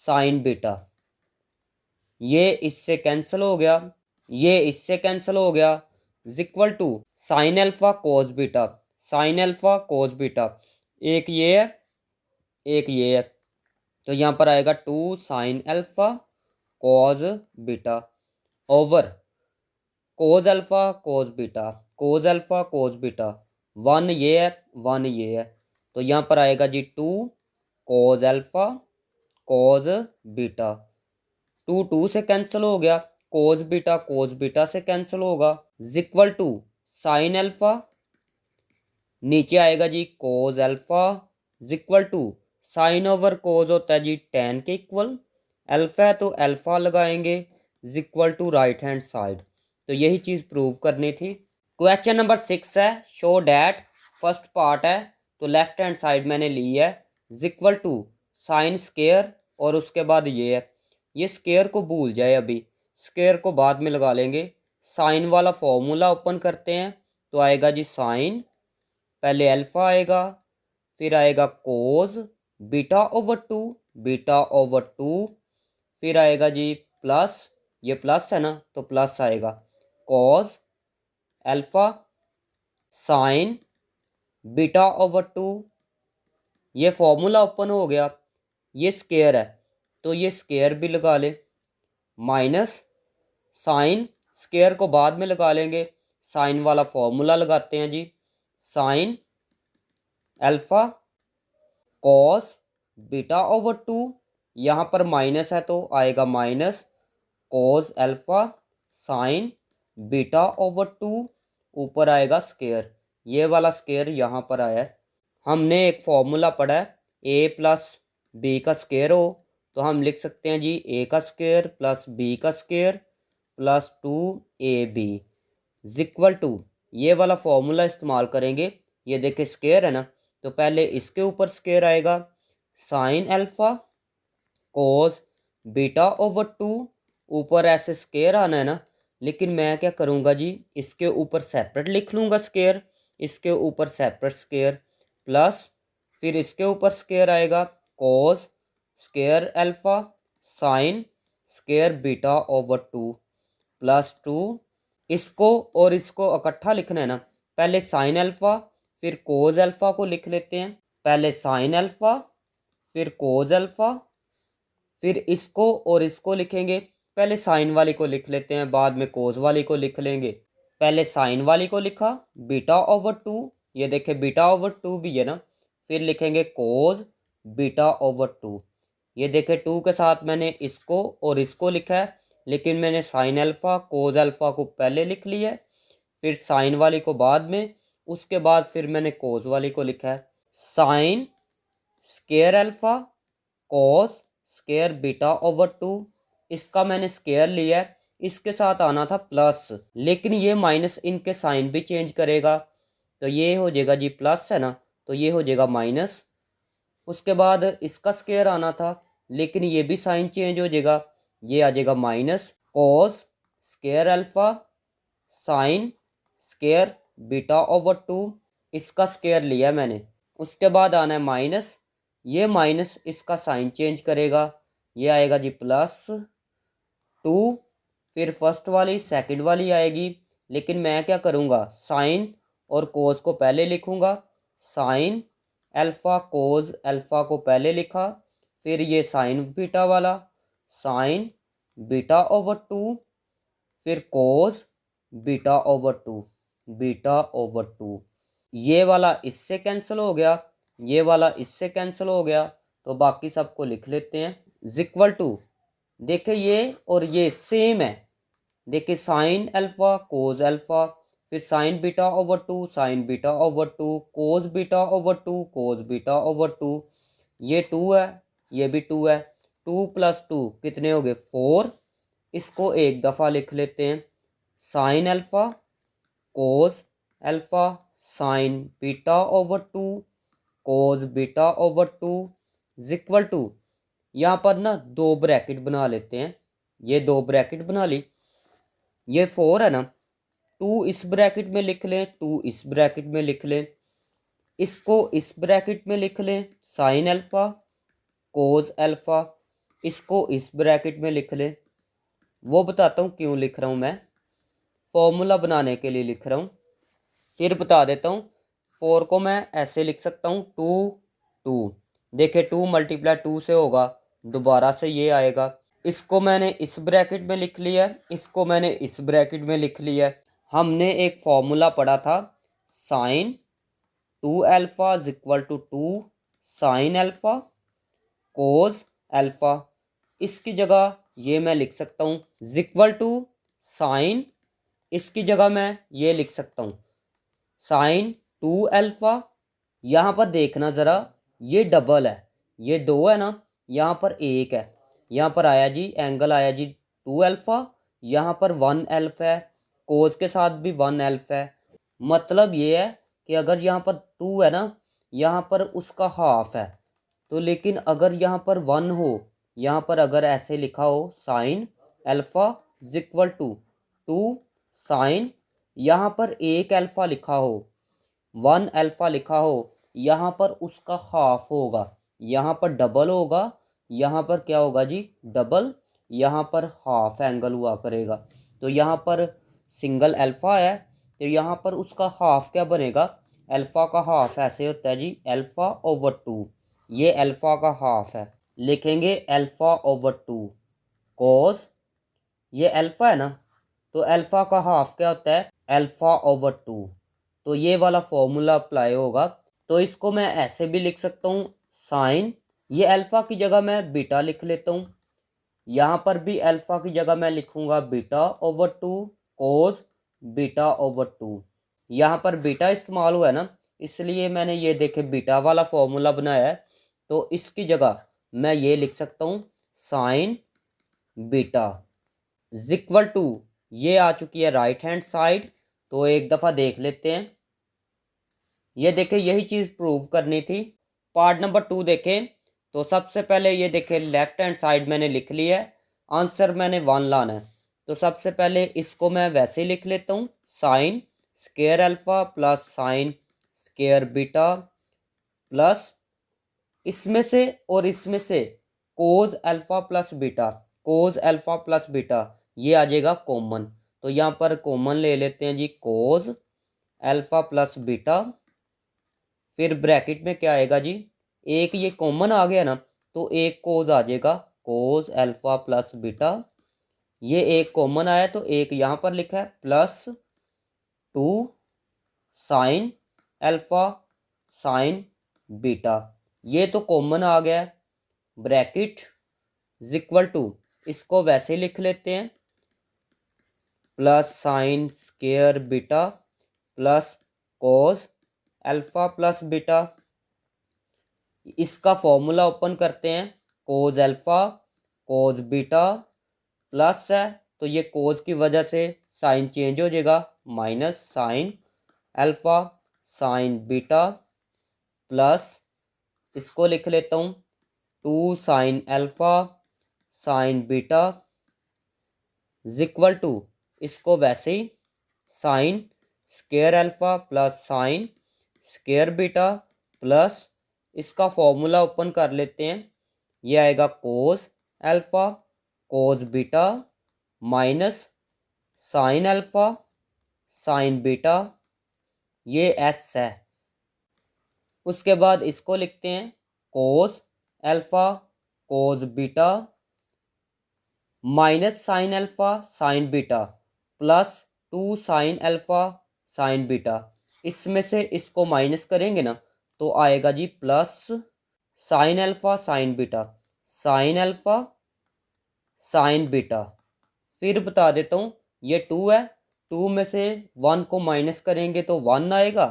साइन बीटा, ये इससे कैंसिल हो गया, ये इससे कैंसिल हो गया is equal to sine alpha cos beta, sine alpha cos beta, एक ये है एक ये है, तो यहाँ पर आएगा 2 sign alpha cos beta over cos alpha cos beta, cos alpha cos beta, 1 ये है 1 ये है, तो यहाँ पर आएगा जी 2 कोस अल्फा कोस बीटा, 2 से कैंसिल हो गया, कोस बीटा से कैंसिल होगा is equal to sine alpha, नीचे आएगा जी cos alpha is equal to sine over cos होता है जी टेन के इक्वल, अल्फा है तो अल्फा लगाएंगे is equal to right hand side. तो यही चीज़ प्रूव करनी थी। क्वेश्चन नंबर 6 है, शो डैट, फर्स्ट पार्ट है तो लेफ्ट हैंड साइड मैंने ली है is equal to sine square और उसके बाद ये है, ये स्क्वायर को भूल जाए, अभी स्क्वायर को बाद में लगा लेंगे। साइन वाला फॉर्मूला ओपन करते हैं तो आएगा जी साइन, पहले अल्फा आएगा फिर आएगा कोस बीटा ओवर 2 फिर आएगा जी प्लस, ये प्लस है ना तो प्लस आएगा cos alpha sine beta over 2, ये फॉर्मूला ओपन हो गया, ये स्क्वायर है तो ये स्क्वायर भी लगा ले, माइनस साइन, स्क्वायर को बाद में लगा लेंगे, साइन वाला फॉर्मूला लगाते हैं जी, sine alpha cos beta over 2, यहाँ पर माइनस है तो आएगा minus cos alpha sine beta over 2, ऊपर आएगा स्क्वायर, ये वाला स्क्वायर यहाँ पर आया है। हमने एक फॉर्मूला पढ़ा है, ए प्लस बी का स्क्वायर हो तो हम लिख सकते हैं जी ए का स्क्वायर प्लस बी का square plus 2ab is equal to, ये वाला फॉर्मूला इस्तेमाल करेंगे, ये देखिए स्क्वायर है ना तो पहले इसके ऊपर स्क्वायर आएगा sign alpha cos beta over 2, ऊपर ऐसे स्क्वायर आना है ना, लेकिन मैं क्या करूँगा जी इसके ऊपर सेपरेट लिख लूँगा स्क्वायर, इसके ऊपर सेपरेट स्क्वायर प्लस फिर इसके ऊपर स्क्वायर आएगा cos square alpha sine square beta over 2 plus 2, इसको और इसको इकट्ठा लिखना है ना, पहले साइन अल्फा फिर कोस अल्फा को लिख लेते हैं, पहले साइन अल्फा फिर कोस अल्फा फिर इसको और इसको लिखेंगे, पहले साइन वाली को लिख लेते हैं बाद में कोस वाली को लिख लेंगे, पहले साइन वाली को लिखा बीटा ओवर 2, ये देखें बीटा ओवर 2 भी है ना, फिर लिखेंगे कोस बीटा ओवर 2, ये देखें 2 के साथ मैंने इसको और इसको लिखा है, लेकिन मैंने साइन अल्फा कोस अल्फा को पहले लिख लिया है, फिर साइन वाली को बाद में, उसके बाद फिर मैंने कोस वाली को लिखा है sign square alpha cos square beta over 2, इसका मैंने स्क्वायर लिया है, इसके साथ आना था प्लस, लेकिन ये माइनस इनके साइन भी चेंज करेगा, तो ये हो जाएगा जी प्लस है ना, तो ये हो जाएगा माइनस। उसके बाद इसका स्क्वायर आना था, लेकिन ये भी साइन चेंज हो जाएगा, ये आ जाएगा minus cos square alpha sine square beta over 2, इसका स्क्वायर लिया मैंने। उसके बाद आना है माइनस, ये माइनस इसका साइन चेंज करेगा, ये आएगा जी प्लस 2, फिर फर्स्ट वाली सेकंड वाली आएगी, लेकिन मैं क्या करूँगा साइन और कोस को पहले लिखूँगा, साइन अल्फ़ा कोस अल्फ़ा को पहले लिखा, फिर ये साइन बीटा वाला साइन बीटा ओवर 2, फिर कोस बीटा ओवर 2 बीटा ओवर 2, ये वाला इससे कैंसिल हो गया, ये वाला इससे कैंसिल हो गया, तो बाकी सबको लिख लेते हैं इक्वल टू। देखिए ये और ये सेम है, देखिए साइन अल्फा कोस अल्फा, फिर sign beta over 2 sign beta over 2 cos beta over 2 cos beta over 2, ये 2 है ये भी 2 है, 2 + 2 कितने हो गए 4, इसको एक दफ़ा लिख लेते हैं sine alpha cos alpha sine beta over 2 cos beta over 2 equal to, यहाँ पर ना दो ब्रैकेट बना लेते हैं, ये दो ब्रैकेट बना ली, ये 4 है ना, 2 इस ब्रैकेट में लिख लें 2 इस ब्रैकेट में लिख लें, इसको इस ब्रैकेट में लिख लें साइन अल्फा कोस अल्फा, इसको इस ब्रैकेट में लिख लें, वो बताता हूँ क्यों लिख रहा हूँ मैं, फॉर्मूला बनाने के लिए लिख रहा हूँ। फिर बता देता हूँ, 4 को मैं ऐसे लिख सकता हूँ 2 2, देखिए 2 × 2 से होगा, दोबारा से ये आएगा, इसको मैंने इस ब्रैकेट में लिख लिया है, इसको मैंने इस ब्रैकेट में लिख लिया है। हमने एक फॉर्मूला पढ़ा था sine 2 alpha equal to 2 sine alpha cos alpha, इसकी जगह ये मैं लिख सकता हूँ इक्वल टू साइन, इसकी जगह मैं ये लिख सकता हूँ साइन 2 अल्फ़ा, यहाँ पर देखना ज़रा ये डबल है, ये 2 है ना, यहाँ पर 1 है, यहाँ पर आया जी एंगल आया जी 2 अल्फ़ा, यहाँ पर 1 अल्फ़ा है, कोस के साथ भी 1 अल्फ़ा है, मतलब ये है कि अगर यहाँ पर 2 है ना, यहाँ पर उसका हाफ है, तो लेकिन अगर यहाँ पर 1 हो, यहाँ पर अगर ऐसे लिखा हो sine alpha equal to 2 sine, यहाँ पर 1 अल्फ़ा लिखा हो 1 अल्फ़ा लिखा हो, यहाँ पर उसका हाफ होगा, यहाँ पर डबल होगा, यहाँ पर क्या होगा जी डबल, यहाँ पर हाफ एंगल हुआ करेगा, तो यहाँ पर सिंगल अल्फ़ा है, तो यहाँ पर उसका हाफ क्या बनेगा, अल्फ़ा का हाफ ऐसे होता है जी अल्फ़ा ओवर 2, ये अल्फ़ा का हाफ है, लिखेंगे अल्फ़ा ओवर 2 कोस, ये अल्फ़ा है ना, तो अल्फ़ा का हाफ क्या होता है अल्फ़ा ओवर 2, तो ये वाला फॉर्मूला अप्लाई होगा, तो इसको मैं ऐसे भी लिख सकता हूँ साइन, ये अल्फ़ा की जगह मैं बीटा लिख लेता हूँ, यहाँ पर भी अल्फ़ा की जगह मैं लिखूँगा beta over 2 cos beta over 2, यहाँ पर बीटा इस्तेमाल हुआ है ना, इसलिए मैंने ये देखे बीटा वाला फॉर्मूला बनाया है, तो इसकी जगह मैं ये लिख सकता हूँ साइन बीटा इक्वल टू, ये आ चुकी है राइट हैंड साइड, तो एक दफ़ा देख लेते हैं, ये देखें यही चीज़ प्रूव करनी थी। पार्ट नंबर 2 देखें, तो सबसे पहले ये देखें लेफ्ट हैंड साइड मैंने लिख लिया है, आंसर मैंने 1 लाना है, तो सबसे पहले इसको मैं वैसे ही लिख लेता हूँ sine square alpha plus sine square beta plus इसमें से और इसमें से कोस अल्फ़ा प्लस बीटा, कोस अल्फ़ा प्लस बीटा ये आ जाएगा कॉमन, तो यहाँ पर कॉमन ले लेते हैं जी कोस अल्फ़ा प्लस बीटा, फिर ब्रैकेट में क्या आएगा जी, एक ये कॉमन आ गया ना, तो एक कोस आ जाएगा कोस अल्फ़ा प्लस बीटा, ये एक कॉमन आया तो एक यहाँ पर लिखा है plus 2 sine alpha sine beta, ये तो कॉमन आ गया, ब्रैकेट इक्वल टू, इसको वैसे लिख लेते हैं plus sine square beta plus cos alpha plus beta, इसका फॉर्मूला ओपन करते हैं cos alpha cos beta plus है तो ये कोस की वजह से साइन चेंज हो जाएगा, minus sine alpha sine beta plus इसको लिख लेता हूँ 2 sine alpha sine beta is equal to, इसको वैसे ही sine square alpha plus sine square beta plus इसका फॉर्मूला ओपन कर लेते हैं। ये आएगा cos alpha cos beta minus sine alpha sine beta, ये एस है। उसके बाद इसको लिखते हैं cos alpha cos beta minus sine alpha sine beta plus 2 sine alpha sine beta. इसमें से इसको माइनस करेंगे ना तो आएगा जी plus sine alpha sine beta sine alpha sine beta. फिर बता देता हूँ, ये 2 है, 2 में से 1 को माइनस करेंगे तो 1 आएगा,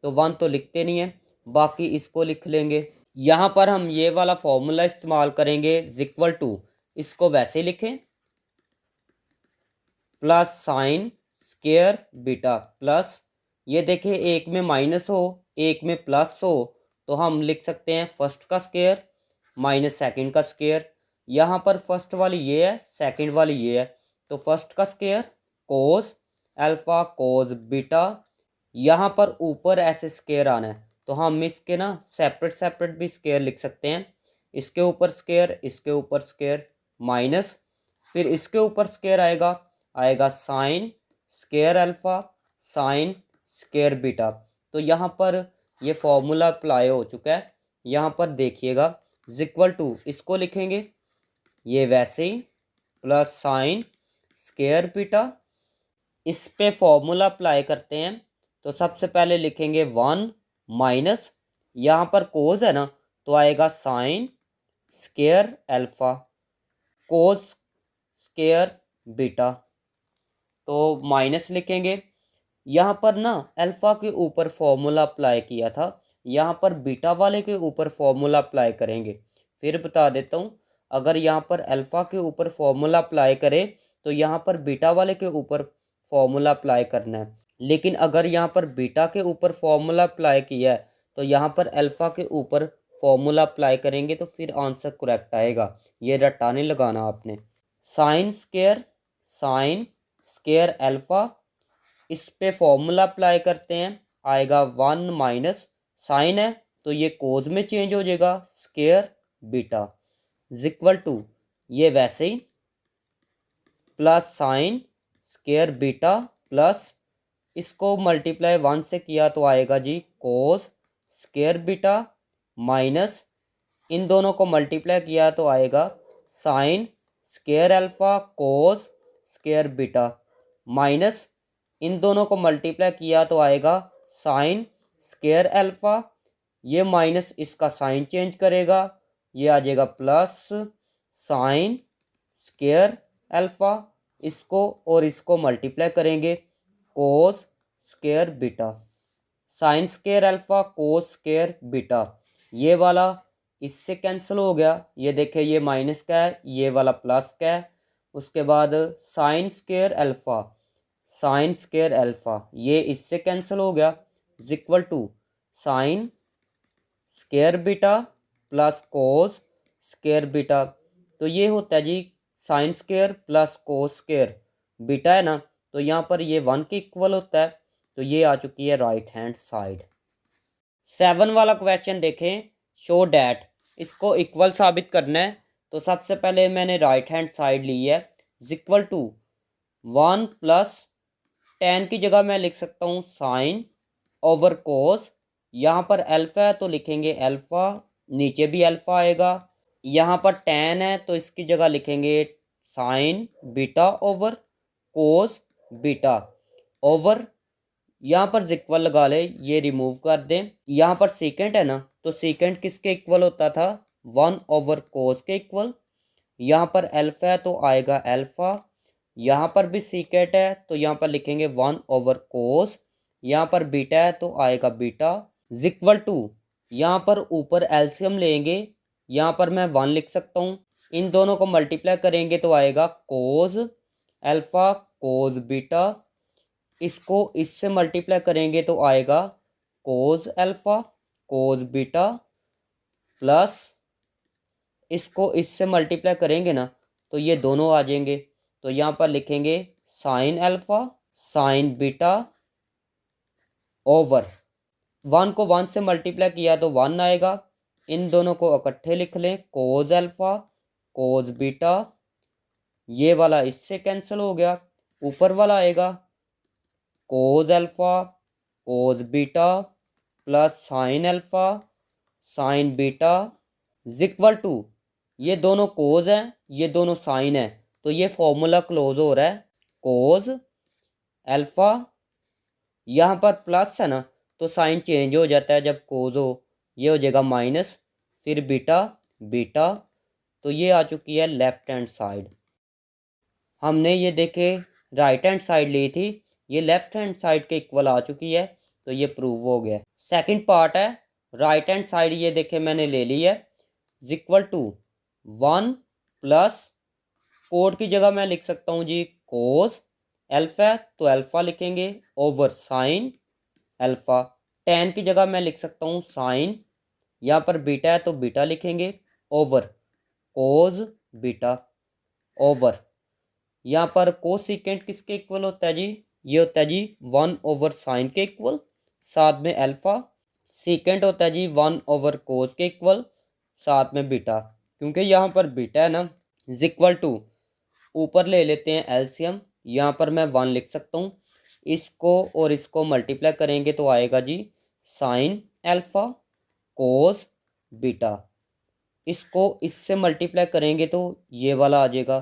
तो 1 तो लिखते नहीं है, बाकी इसको लिख लेंगे। यहाँ पर हम ये वाला फॉर्मूला इस्तेमाल करेंगे इक्वल टू, इसको वैसे लिखें plus sine square beta plus, ये देखिए एक में माइनस हो एक में प्लस हो तो हम लिख सकते हैं फर्स्ट का स्केयर माइनस सेकंड का स्केयर। यहाँ पर फर्स्ट वाली ये है सेकंड वाली ये है, तो फर्स्ट का स्केयर कोस अल्फ़ा कोस बीटा, यहाँ पर ऊपर ऐसे स्केयर आना है तो हम इसके ना सेपरेट सेपरेट भी स्केयर लिख सकते हैं। इसके ऊपर स्केयर इसके ऊपर स्केयर माइनस, फिर इसके ऊपर स्केयर आएगा sine square alpha sine square beta. तो यहाँ पर ये फॉर्मूला अप्लाई हो चुका है। यहाँ पर देखिएगा इक्वल टू, इसको लिखेंगे ये वैसे ही प्लस साइन स्केयर बीटा, इस पे फॉर्मूला अप्लाई करते हैं। तो सबसे पहले लिखेंगे 1 माइनस, यहाँ पर कोस है ना तो आएगा sine square alpha cos square beta, तो माइनस लिखेंगे। यहाँ पर ना अल्फ़ा के ऊपर फॉर्मूला अप्लाई किया था, यहाँ पर बीटा वाले के ऊपर फॉर्मूला अप्लाई करेंगे। फिर बता देता हूँ, अगर यहाँ पर अल्फ़ा के ऊपर फॉर्मूला अप्लाई करें तो यहाँ पर बीटा वाले के ऊपर फॉर्मूला अप्लाई करना है, लेकिन अगर यहाँ पर बीटा के ऊपर फॉर्मूला अप्लाई किया है तो यहाँ पर अल्फ़ा के ऊपर फॉर्मूला अप्लाई करेंगे तो फिर आंसर करेक्ट आएगा। ये रट्टा नहीं लगाना आपने। साइन स्केयर अल्फ़ा, इस पे फॉर्मूला अप्लाई करते हैं, आएगा 1 माइनस साइन है तो ये कोज में चेंज हो जाएगा स्केयर बीटा इक्वल टू, ये वैसे ही plus sine square beta plus इसको मल्टीप्लाई 1 से किया तो आएगा जी कोस स्केयर बीटा माइनस इन दोनों को मल्टीप्लाई किया तो आएगा sine square alpha cos square beta minus इन दोनों को मल्टीप्लाई किया तो आएगा साइन स्केयर अल्फ़ा, ये माइनस इसका साइन चेंज करेगा, ये आ जाएगा प्लस साइन स्केयर अल्फ़ा, इसको और इसको मल्टीप्लाई करेंगे कोस square beta, sign square alpha cos square beta, ये वाला इससे कैंसिल हो गया। ये देखें ये माइनस का है ये वाला प्लस का है। उसके बाद sine square alpha sine square alpha ये इससे कैंसिल हो गया equal to sine square beta plus cos square beta. तो ये होता है जी sine square plus cos square beta है ना, तो यहाँ पर ये 1 के इक्वल होता है, तो ये आ चुकी है राइट हैंड साइड। 7 वाला क्वेश्चन देखें, शो डैट, इसको इक्वल साबित करना है। तो सबसे पहले मैंने राइट हैंड साइड ली है इक्वल टू 1 प्लस tan की जगह मैं लिख सकता हूँ साइन ओवर कोस, यहाँ पर अल्फ़ा है तो लिखेंगे अल्फ़ा, नीचे भी अल्फ़ा आएगा। यहाँ पर tan है तो इसकी जगह लिखेंगे sign beta over cos beta over, यहाँ पर इक्वल लगा ले, ये रिमूव कर दें। यहाँ पर सेकेंड है ना तो सेकेंड किसके इक्वल होता था 1 ओवर कोस के इक्वल, यहाँ पर अल्फ़ा है तो आएगा अल्फ़ा, यहाँ पर भी सीकेट है तो यहाँ पर लिखेंगे 1 ओवर कोस, यहाँ पर बीटा है तो आएगा बीटा इक्वल टू, यहाँ पर ऊपर एलसीएम लेंगे, यहाँ पर मैं 1 लिख सकता हूँ, इन दोनों को मल्टीप्लाई करेंगे तो आएगा कोस अल्फ़ा कोस बीटा, इसको इससे मल्टीप्लाई करेंगे तो आएगा cos alpha cos beta, plus इसको इससे मल्टीप्लाई करेंगे ना तो ये दोनों आ जाएंगे। तो यहाँ पर लिखेंगे sign alpha sine beta over 1 को 1 से मल्टीप्लाई किया तो 1 आएगा। इन दोनों को इकट्ठे लिख लें, कोस अल्फ़ा कोस बीटा, ये वाला इससे कैंसिल हो गया। ऊपर वाला आएगा cos alpha cos beta plus sine alpha sine beta equal to, ये दोनों कोस हैं ये दोनों साइन है, तो ये फॉर्मूला क्लोज हो रहा है। कोस अल्फ़ा, यहाँ पर प्लस है ना तो साइन चेंज हो जाता है जब कोस हो, ये हो जाएगा माइनस, फिर बीटा बीटा, तो ये आ चुकी है लेफ्ट हैंड साइड। हमने ये देखे राइट हैंड साइड ली थी, ये लेफ्ट हैंड साइड के इक्वल आ चुकी है, तो ये प्रूव हो गया। सेकंड पार्ट है, राइट हैंड साइड ये देखे मैंने ले ली है इक्वल टू 1 प्लस, कोड की जगह मैं लिख सकता हूँ जी कोस अल्फ़ा, तो अल्फ़ा लिखेंगे ओवर साइन अल्फ़ा, टेन की जगह मैं लिख सकता हूँ साइन, यहाँ पर बीटा है तो बीटा लिखेंगे ओवर कोस बीटा ओवर, यहाँ पर कोसिकेंट किसके इक्वल होता है जी, ये होता है जी 1 ओवर साइन के इक्वल, साथ में अल्फ़ा, सीकेंट होता है जी 1 ओवर कोस के इक्वल, साथ में बीटा, क्योंकि यहाँ पर बीटा है ना इक्वल टू, ऊपर ले लेते हैं एलसीएम, यहाँ पर मैं 1 लिख सकता हूँ, इसको और इसको मल्टीप्लाई करेंगे तो आएगा जी साइन अल्फ़ा कोस बीटा, इसको इससे मल्टीप्लाई करेंगे तो ये वाला आ जाएगा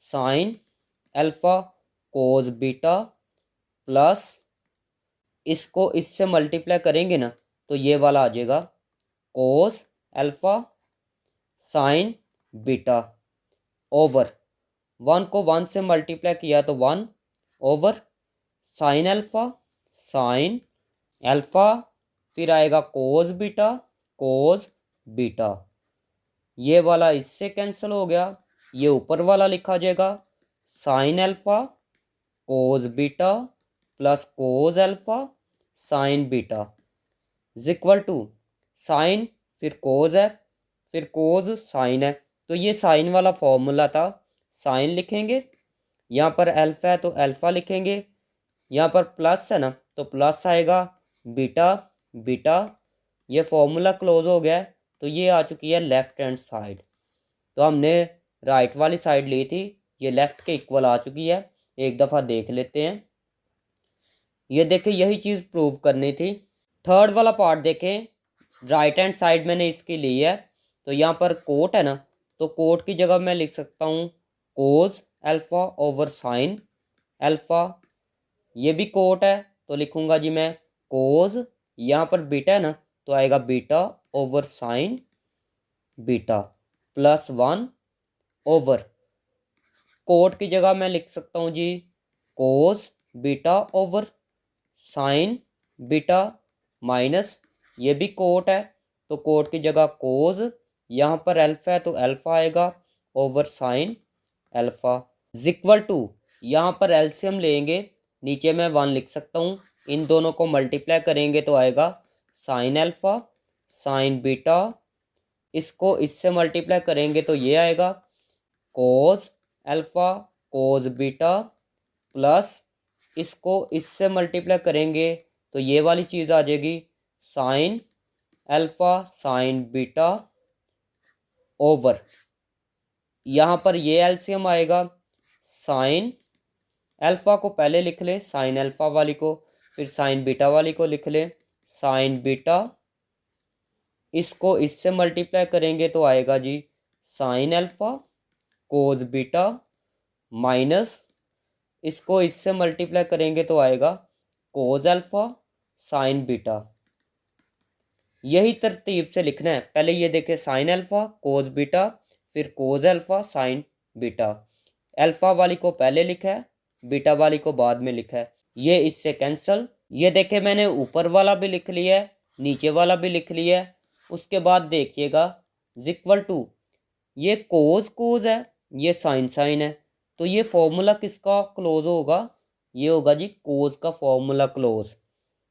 sine alpha cos beta, plus इसको इससे मल्टीप्लाई करेंगे ना तो ये वाला आ जाएगा कोस अल्फ़ा साइन बीटा ओवर 1 को 1 से मल्टीप्लाई किया तो 1 over sine alpha sine alpha, फिर आएगा कोस बीटा, ये वाला इससे कैंसिल हो गया, ये ऊपर वाला लिखा जाएगा sine alpha cos beta plus cos alpha sine beta equal to, sine फिर कोस है फिर कोस साइन है, तो ये साइन वाला फॉर्मूला था, साइन लिखेंगे, यहाँ पर अल्फ़ा है तो अल्फ़ा लिखेंगे, यहाँ पर प्लस है ना तो प्लस आएगा बीटा बीटा, ये फॉर्मूला क्लोज हो गया है, तो ये आ चुकी है लेफ्ट हैंड साइड। तो हमने राइट वाली साइड ली थी, ये लेफ्ट के इक्वल आ चुकी है, एक दफ़ा देख लेते हैं। ये देखें यही चीज़ प्रूव करनी थी। थर्ड वाला पार्ट देखें, राइट हैंड साइड मैंने इसकी ली है, तो यहाँ पर कोट है ना, तो कोट की जगह मैं लिख सकता हूँ cos alpha over sine alpha, ये भी कोट है तो लिखूँगा जी मैं कोस, यहाँ पर बीटा है ना तो आएगा beta over sine beta plus 1 over, cot की जगह मैं लिख सकता हूँ जी cos beta over sine beta minus, ये भी कोट है तो कोट की जगह कोस, यहाँ पर अल्फ़ा है तो अल्फ़ा आएगा over sine alpha equal to, यहाँ पर एलसीएम लेंगे, नीचे मैं 1 लिख सकता हूँ, इन दोनों को मल्टीप्लाई करेंगे तो आएगा साइन अल्फ़ा साइन बीटा, इसको इससे मल्टीप्लाई करेंगे तो ये आएगा cos alpha cos beta, plus इसको इससे मल्टीप्लाई करेंगे तो ये वाली चीज़ आ जाएगी sign alpha sine beta over, यहाँ पर ये एलसीएम आएगा, साइन अल्फ़ा को पहले लिख ले साइन अल्फ़ा वाली को, फिर साइन बीटा वाली को लिख ले साइन बीटा, इसको इससे मल्टीप्लाई करेंगे तो आएगा जी sine alpha cos beta minus, इसको इससे मल्टीप्लाई करेंगे तो आएगा कोस अल्फ़ा साइन बीटा। यही तरतीब से लिखना है, पहले ये देखें साइन अल्फ़ा कोस बीटा फिर कोस अल्फ़ा साइन बीटा, अल्फ़ा वाली को पहले लिखा है बीटा वाली को बाद में लिखा है, ये इससे कैंसिल। ये देखें मैंने ऊपर वाला भी लिख लिया है नीचे वाला भी लिख लिया है, उसके बाद देखिएगा इक्वल टू, ये कोस कोस है ये साइन साइन है, तो ये फॉर्मूला किसका क्लोज होगा, ये होगा जी कोज का फॉर्मूला क्लोज।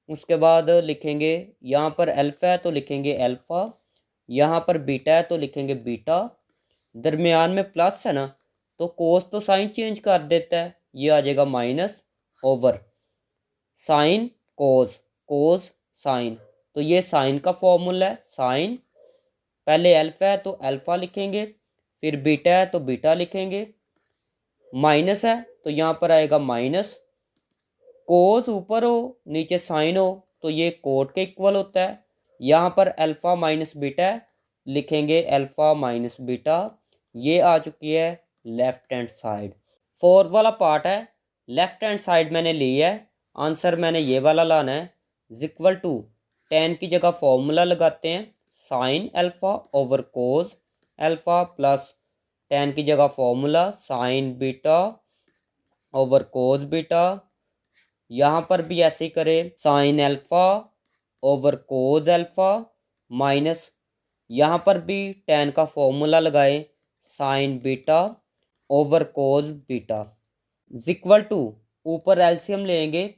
उसके बाद लिखेंगे यहाँ पर अल्फ़ा है तो लिखेंगे अल्फ़ा, यहाँ पर बीटा है तो लिखेंगे बीटा, दरमियान में प्लस है ना तो कोस तो साइन चेंज कर देता है, ये आ जाएगा minus over sign cos, cos sine. तो ये साइन का फॉर्मूला है, साइन पहले अल्फ़ा है तो अल्फ़ा लिखेंगे, फिर बीटा है तो बीटा लिखेंगे, माइनस है तो यहाँ पर आएगा माइनस, कोस ऊपर हो नीचे साइन हो तो ये कोट के इक्वल होता है। यहाँ पर अल्फ़ा माइनस बीटा है, लिखेंगे अल्फ़ा माइनस बीटा। ये आ चुकी है लेफ्ट हैंड साइड। फोर्थ वाला पार्ट है, लेफ्ट हैंड साइड मैंने ली है, आंसर मैंने ये वाला लाना है। इक्वल टू टेन की जगह फॉर्मूला लगाते हैं, sine alpha over cos alpha plus tan की जगह formula sine beta over cos beta. यहाँ पर भी ऐसे ही करें, sine alpha over cos alpha minus यहाँ पर भी टेन का फॉर्मूला लगाए, sine beta over cos beta equal to ऊपर एलसीएम लेंगे,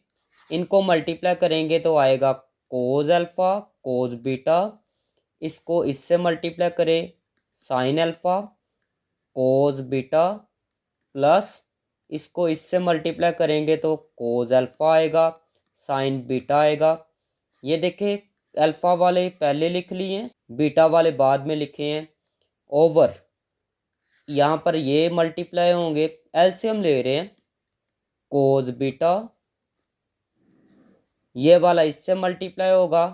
इनको मल्टीप्लाई करेंगे तो आएगा कोस अल्फ़ा कोस बीटा, इसको इससे मल्टीप्लाई करें sine alpha cos beta plus इसको इससे मल्टीप्लाई करेंगे तो कोस अल्फ़ा आएगा साइन बीटा आएगा। ये देखें अल्फ़ा वाले पहले लिख लिए हैं, बीटा वाले बाद में लिखे हैं, ओवर यहाँ पर ये मल्टीप्लाई होंगे, एलसीएम ले रहे हैं कोस बीटा, ये वाला इससे मल्टीप्लाई होगा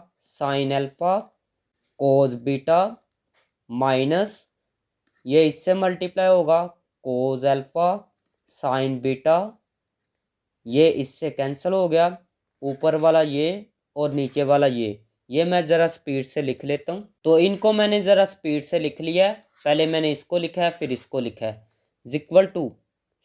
sign alpha cos beta minus ये इससे मल्टीप्लाई होगा कोस अल्फ़ा साइन बीटा, ये इससे कैंसिल हो गया, ऊपर वाला ये और नीचे वाला ये मैं ज़रा स्पीड से लिख लेता हूँ। तो इनको मैंने ज़रा स्पीड से लिख लिया है, पहले मैंने इसको लिखा है फिर इसको लिखा है। Equal to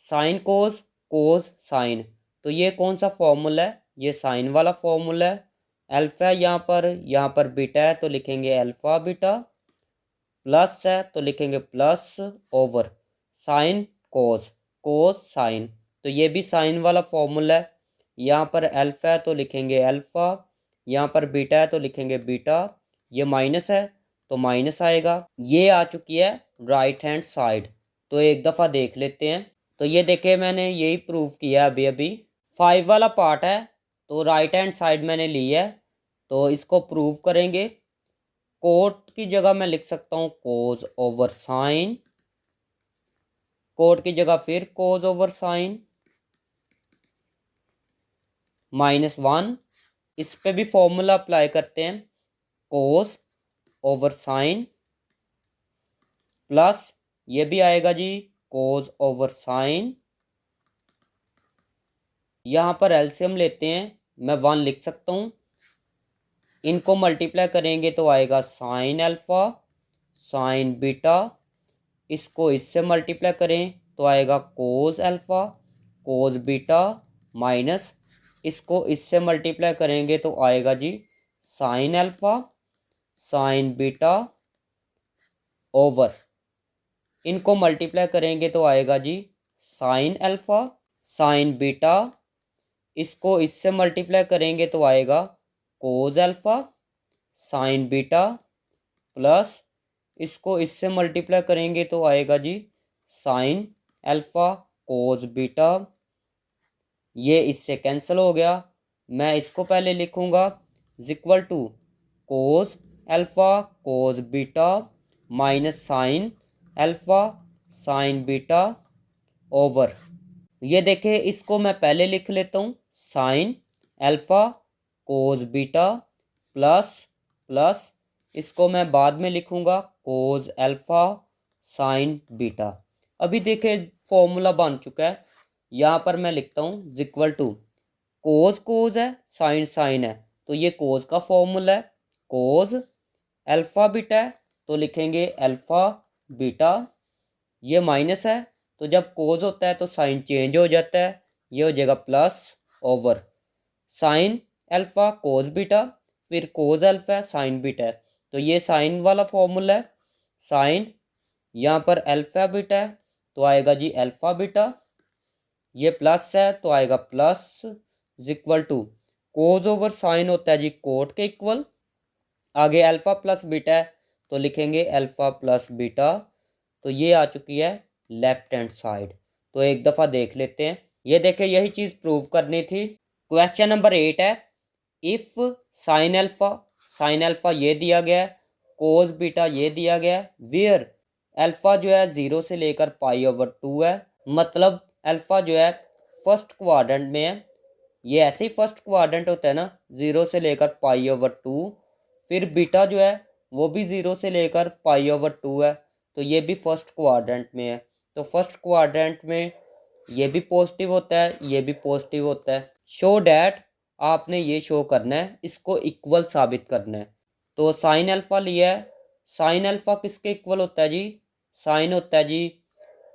sine cos cos sine, तो ये कौन सा फॉर्मूला है, ये साइन वाला फॉर्मूला है। अल्फ़ा यहाँ पर बीटा है तो लिखेंगे अल्फ़ा बीटा, प्लस है तो लिखेंगे plus over sign cos cos sine, तो ये भी साइन वाला फॉर्मूला है। यहाँ पर अल्फ़ा है तो लिखेंगे अल्फ़ा, यहाँ पर बीटा है तो लिखेंगे बीटा, ये माइनस है तो माइनस आएगा। ये आ चुकी है राइट हैंड साइड। तो एक दफ़ा देख लेते हैं। तो ये देखे मैंने यही प्रूव किया अभी अभी। 5 वाला पार्ट है तो राइट हैंड साइड मैंने ली है, तो इसको प्रूव करेंगे। कोट की जगह मैं लिख सकता हूँ कोस ओवर साइन, कोट की जगह फिर कोस ओवर साइन -1, इस पे भी फॉर्मूला अप्लाई करते हैं, कोस ओवर साइन प्लस ये भी आएगा जी कोस ओवर साइन, यहाँ पर एलसीएम लेते हैं, मैं 1 लिख सकता हूँ, इनको मल्टीप्लाई करेंगे तो आएगा साइन अल्फ़ा साइन बीटा, इसको इससे मल्टीप्लाई करें तो आएगा cos alpha cos beta minus इसको इससे मल्टीप्लाई करेंगे तो आएगा जी sine alpha sine beta over, इनको मल्टीप्लाई करेंगे तो आएगा जी साइन अल्फ़ा साइन बीटा, इसको इससे मल्टीप्लाई करेंगे तो आएगा cos alpha sine beta plus इसको इससे मल्टीप्लाई करेंगे तो आएगा जी साइन अल्फ़ा कोस बीटा, ये इससे कैंसिल हो गया। मैं इसको पहले लिखूंगा equal to cos alpha cos beta minus sine alpha sine beta over, ये देखें इसको मैं पहले लिख लेता हूँ sign alpha cos beta plus plus इसको मैं बाद में लिखूंगा कोस अल्फ़ा साइन बीटा। अभी देखें फॉर्मूला बन चुका है, यहाँ पर मैं लिखता हूँ इक्वल टू कोस कोस है साइन साइन है, तो ये कोस का फॉर्मूला है, कोस अल्फ़ा बीटा है तो लिखेंगे अल्फ़ा बीटा, ये माइनस है तो जब कोस होता है तो साइन चेंज हो जाता है, ये हो जाएगा plus over sine alpha cos beta फिर कोस अल्फ़ा साइन बीटा है, तो ये साइन वाला फॉर्मूला है, साइन यहाँ पर अल्फ़ा बीटा है तो आएगा जी अल्फ़ा बीटा ये प्लस है तो आएगा plus equal to cos over sine होता है जी कोट के इक्वल। आगे अल्फ़ा प्लस बीटा है तो लिखेंगे अल्फ़ा प्लस बीटा। तो ये आ चुकी है लेफ्ट हैंड साइड। तो एक दफ़ा देख लेते हैं। ये देखें यही चीज़ प्रूव करनी थी। क्वेश्चन नंबर 8 है, इफ़ साइन अल्फ़ा ये दिया गया है, कोस बीटा ये दिया गया है, वेयर अल्फ़ा जो है 0 से लेकर पाई ओवर 2 है। मतलब अल्फ़ा जो है फर्स्ट क्वाड्रेंट में है। ये ऐसे ही फर्स्ट क्वाड्रेंट होता है ना, 0 से लेकर पाई ओवर 2। फिर बीटा जो है वो भी 0 से लेकर पाई ओवर 2 है। तो ये भी फर्स्ट क्वाड्रेंट में है। तो फर्स्ट क्वाड्रेंट में ये भी पॉजिटिव होता है, ये भी पॉजिटिव होता है। शो डैट, आपने ये शो करना है, इसको इक्वल साबित करना है। तो साइन अल्फ़ा लिया है। साइन अल्फ़ा किसके इक्वल होता है जी? साइन होता है जी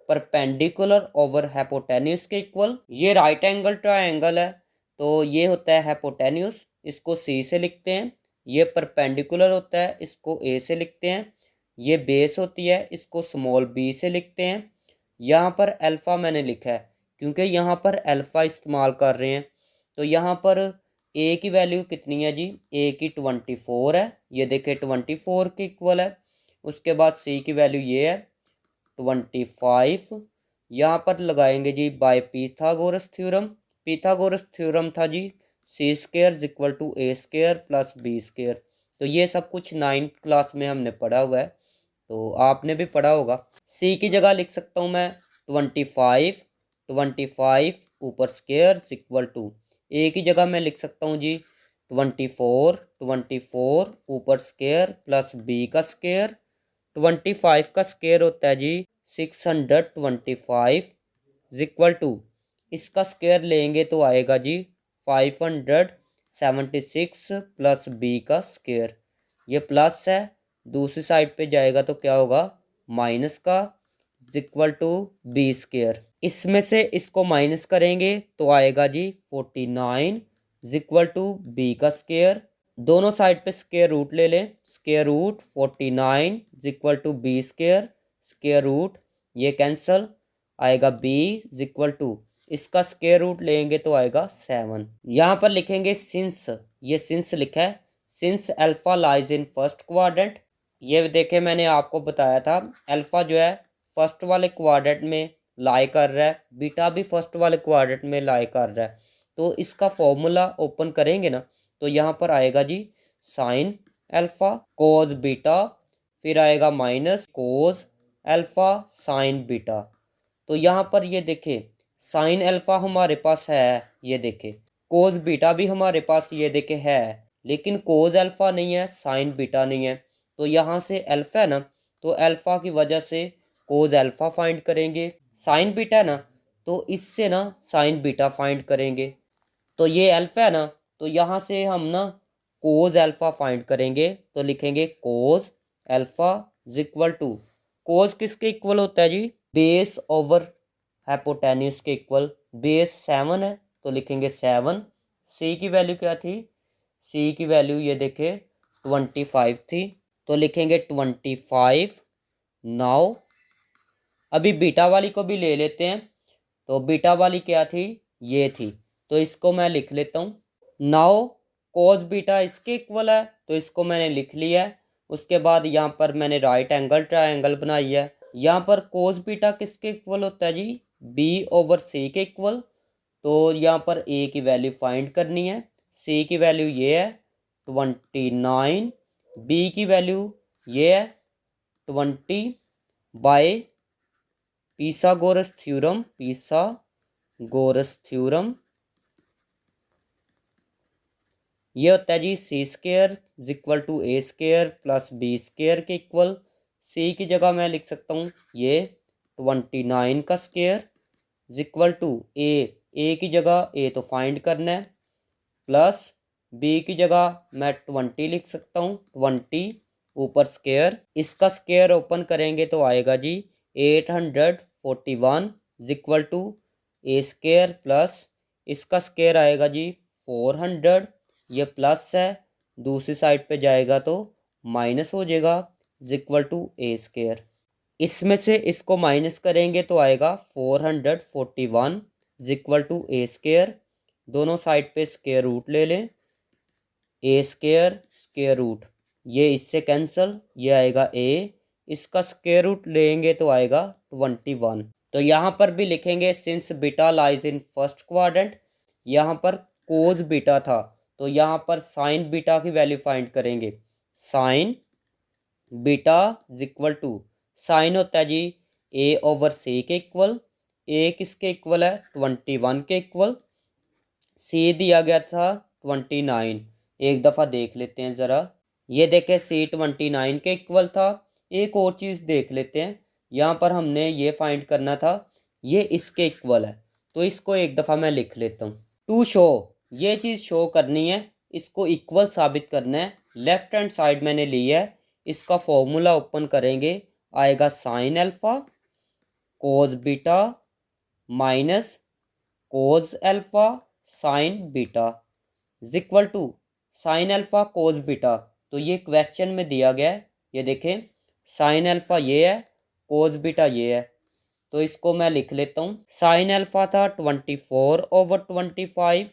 परपेंडिकुलर ओवर हाइपोटेन्यूस के इक्वल। ये राइट एंगल ट्रायंगल है तो ये होता है हाइपोटेन्यूस, इसको सी से लिखते हैं। ये परपेंडिकुलर होता है, इसको ए से लिखते हैं। ये बेस होती है, इसको स्मॉल बी से लिखते हैं। यहाँ पर अल्फ़ा मैंने लिखा है क्योंकि यहाँ पर अल्फ़ा इस्तेमाल कर रहे हैं। तो यहाँ पर ए की वैल्यू कितनी है जी? ए की 24 है, ये देखें 24 के इक्वल है। उसके बाद सी की वैल्यू ये है 25। यहाँ पर लगाएंगे जी by Pythagoras theorem. Pythagoras theorem था जी C square equal to A square plus B square. तो ये सब कुछ 9th क्लास में हमने पढ़ा हुआ है, तो आपने भी पढ़ा होगा। सी की जगह लिख सकता हूँ मैं 25 ऊपर स्क्वायर इक्वल टू, ए की जगह मैं लिख सकता हूँ जी 24 ऊपर स्क्वायर प्लस बी का स्क्वायर। 25 का स्क्वायर होता है जी 625 इक्वल टू, इसका स्क्वायर लेंगे तो आएगा जी 576 प्लस बी का स्क्वायर। ये प्लस है, दूसरी साइड पे जाएगा तो क्या होगा? माइनस का इक्वल टू बी स्क्वायर। इसमें से इसको माइनस करेंगे तो आएगा जी 49 इक्वल टू बी का स्क्वायर। दोनों साइड पे स्क्वायर रूट ले लें। Square root 49 equal to B square, square root ये कैंसल, आएगा बी इक्वल टू, इसका स्क्वायर रूट लेंगे तो आएगा 7। यहाँ पर लिखेंगे सिंस, ये सिंस लिखा है, since alpha lies in first quadrant. ये देखे मैंने आपको बताया था अल्फा जो है फर्स्ट वाले क्वाड्रेंट में लाई कर रहा है, बीटा भी फर्स्ट वाले क्वाड्रेंट में लाई कर रहा है। तो इसका फॉर्मूला ओपन करेंगे ना तो यहाँ पर आएगा जी साइन अल्फा कोज बीटा, फिर आएगा minus cos alpha sine beta. तो यहाँ पर ये देखें साइन अल्फा हमारे पास है, ये देखें कोज बीटा भी हमारे पास ये देखें है, लेकिन कोज अल्फा नहीं है, साइन बीटा नहीं है। तो यहाँ से अल्फा है ना, तो अल्फा की वजह से कोज अल्फा फाइंड करेंगे। साइन बीटा है ना, तो इससे ना साइन बीटा फाइंड करेंगे। तो ये अल्फा है ना, तो यहाँ से हम ना कोज अल्फा फाइंड करेंगे। तो लिखेंगे कोज अल्फा इक्वल टू, कोज किसके इक्वल होता है जी? बेस ओवर हाइपोटेन्यूस के इक्वल। बेस 7 है तो लिखेंगे 7। सी की वैल्यू क्या थी? सी की वैल्यू ये देखे 25 थी तो लिखेंगे 25। नाउ अभी बीटा वाली को भी ले लेते हैं। तो बीटा वाली क्या थी? ये थी, तो इसको मैं लिख लेता हूँ। नाउ कोस बीटा इसके इक्वल है तो इसको मैंने लिख लिया है। उसके बाद यहाँ पर मैंने राइट एंगल ट्रायंगल बनाई है। यहाँ पर कोस बीटा किसके इक्वल होता है जी? बी ओवर सी के इक्वल। तो यहाँ पर ए की वैल्यू फाइंड करनी है। सी की वैल्यू ये है 29, बी की वैल्यू ये है 20 बाय पीथागोरस थ्योरम ये होता है जी C square equal to A square plus B square के इक्वल। सी की जगह मैं लिख सकता हूँ ये 29 का स्क्वायर इक्वल टू ए की जगह ए तो फाइंड करना है, प्लस बी की जगह मैं 20 लिख सकता हूँ, 20 ऊपर स्क्वायर। इसका स्क्वायर ओपन करेंगे तो आएगा जी 841 equal to A square plus इसका स्क्वायर आएगा जी 400। ये प्लस है, दूसरी साइड पे जाएगा तो माइनस हो जाएगा इक्वल टू ए स्क्वायर। इसमें से इसको माइनस करेंगे तो आएगा 441 is equal to A square, दोनों साइड पे स्केयर रूट ले लें, ए स्केयर स्केयर रूट, ये इससे कैंसिल, ये आएगा ए, इसका स्केयर रूट लेंगे तो आएगा 21। तो यहाँ पर भी लिखेंगे since beta lies in first quadrant, यहाँ पर कोज बीटा था तो यहाँ पर साइन बीटा की वैल्यू फाइंड करेंगे। Sine beta is equal to, sine होता है जी ए ओवर सी के इक्वल, ए किसके इक्वल है 21 के इक्वल, सी दिया गया था 29, एक दफ़ा देख लेते हैं ज़रा, ये देखें सी 29 के इक्वल था। एक और चीज़ देख लेते हैं, यहाँ पर हमने ये फाइंड करना था, ये इसके इक्वल है तो इसको एक दफ़ा मैं लिख लेता हूँ। टू शो, ये चीज़ शो करनी है, इसको इक्वल साबित करना है, लेफ्ट हैंड साइड मैंने ली है, इसका फॉर्मूला ओपन करेंगे, आएगा sine alpha cos beta minus cos alpha sine beta is equal to sine alpha cos beta, तो ये क्वेश्चन में दिया गया है, ये देखें साइन अल्फ़ा ये है, कोज बीटा ये है, तो इसको मैं लिख लेता हूँ। साइन अल्फ़ा था 24/25,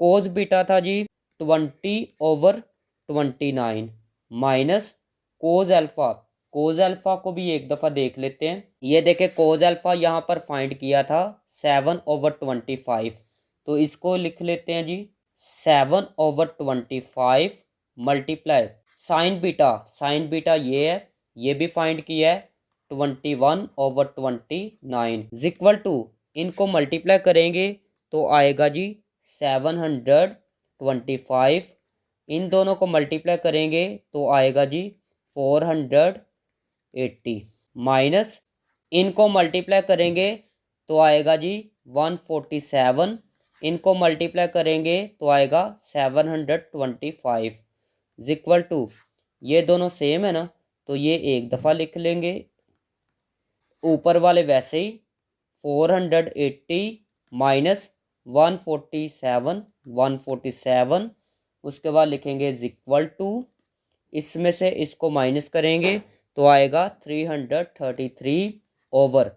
कोज बीटा था जी 20/29 माइनस कोज अल्फ़ा, कोज अल्फ़ा को भी एक दफ़ा देख लेते हैं, ये देखें कोज अल्फ़ा यहाँ पर फाइंड किया था 7/25, तो इसको लिख लेते हैं जी 7/25 multiply sign beta, sign beta ये है, ये भी फाइंड किया है 21/29 इज इक्वल टू, इनको मल्टीप्लाई करेंगे तो आएगा जी 725, इन दोनों को मल्टीप्लाई करेंगे तो आएगा जी 480 माइनस इनको मल्टीप्लाई करेंगे तो आएगा जी 147, इनको मल्टीप्लाई करेंगे तो आएगा 725 इज इक्वल टू, ये दोनों सेम है ना तो ये एक दफ़ा लिख लेंगे, ऊपर वाले वैसे ही 480 माइनस 147, उसके बाद लिखेंगे इज इक्वल टू, इसमें से इसको माइनस करेंगे तो आएगा 333 ओवर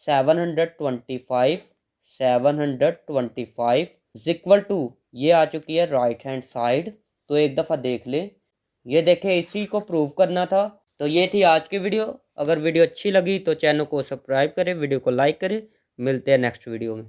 725 इज इक्वल टू, ये आ चुकी है राइट हैंड साइड, तो एक दफ़ा देख ले, ये देखें इसी को प्रूव करना था। तो ये थी आज की वीडियो, अगर वीडियो अच्छी लगी तो चैनल को सब्सक्राइब करें, वीडियो को लाइक करें, मिलते हैं नेक्स्ट वीडियो में।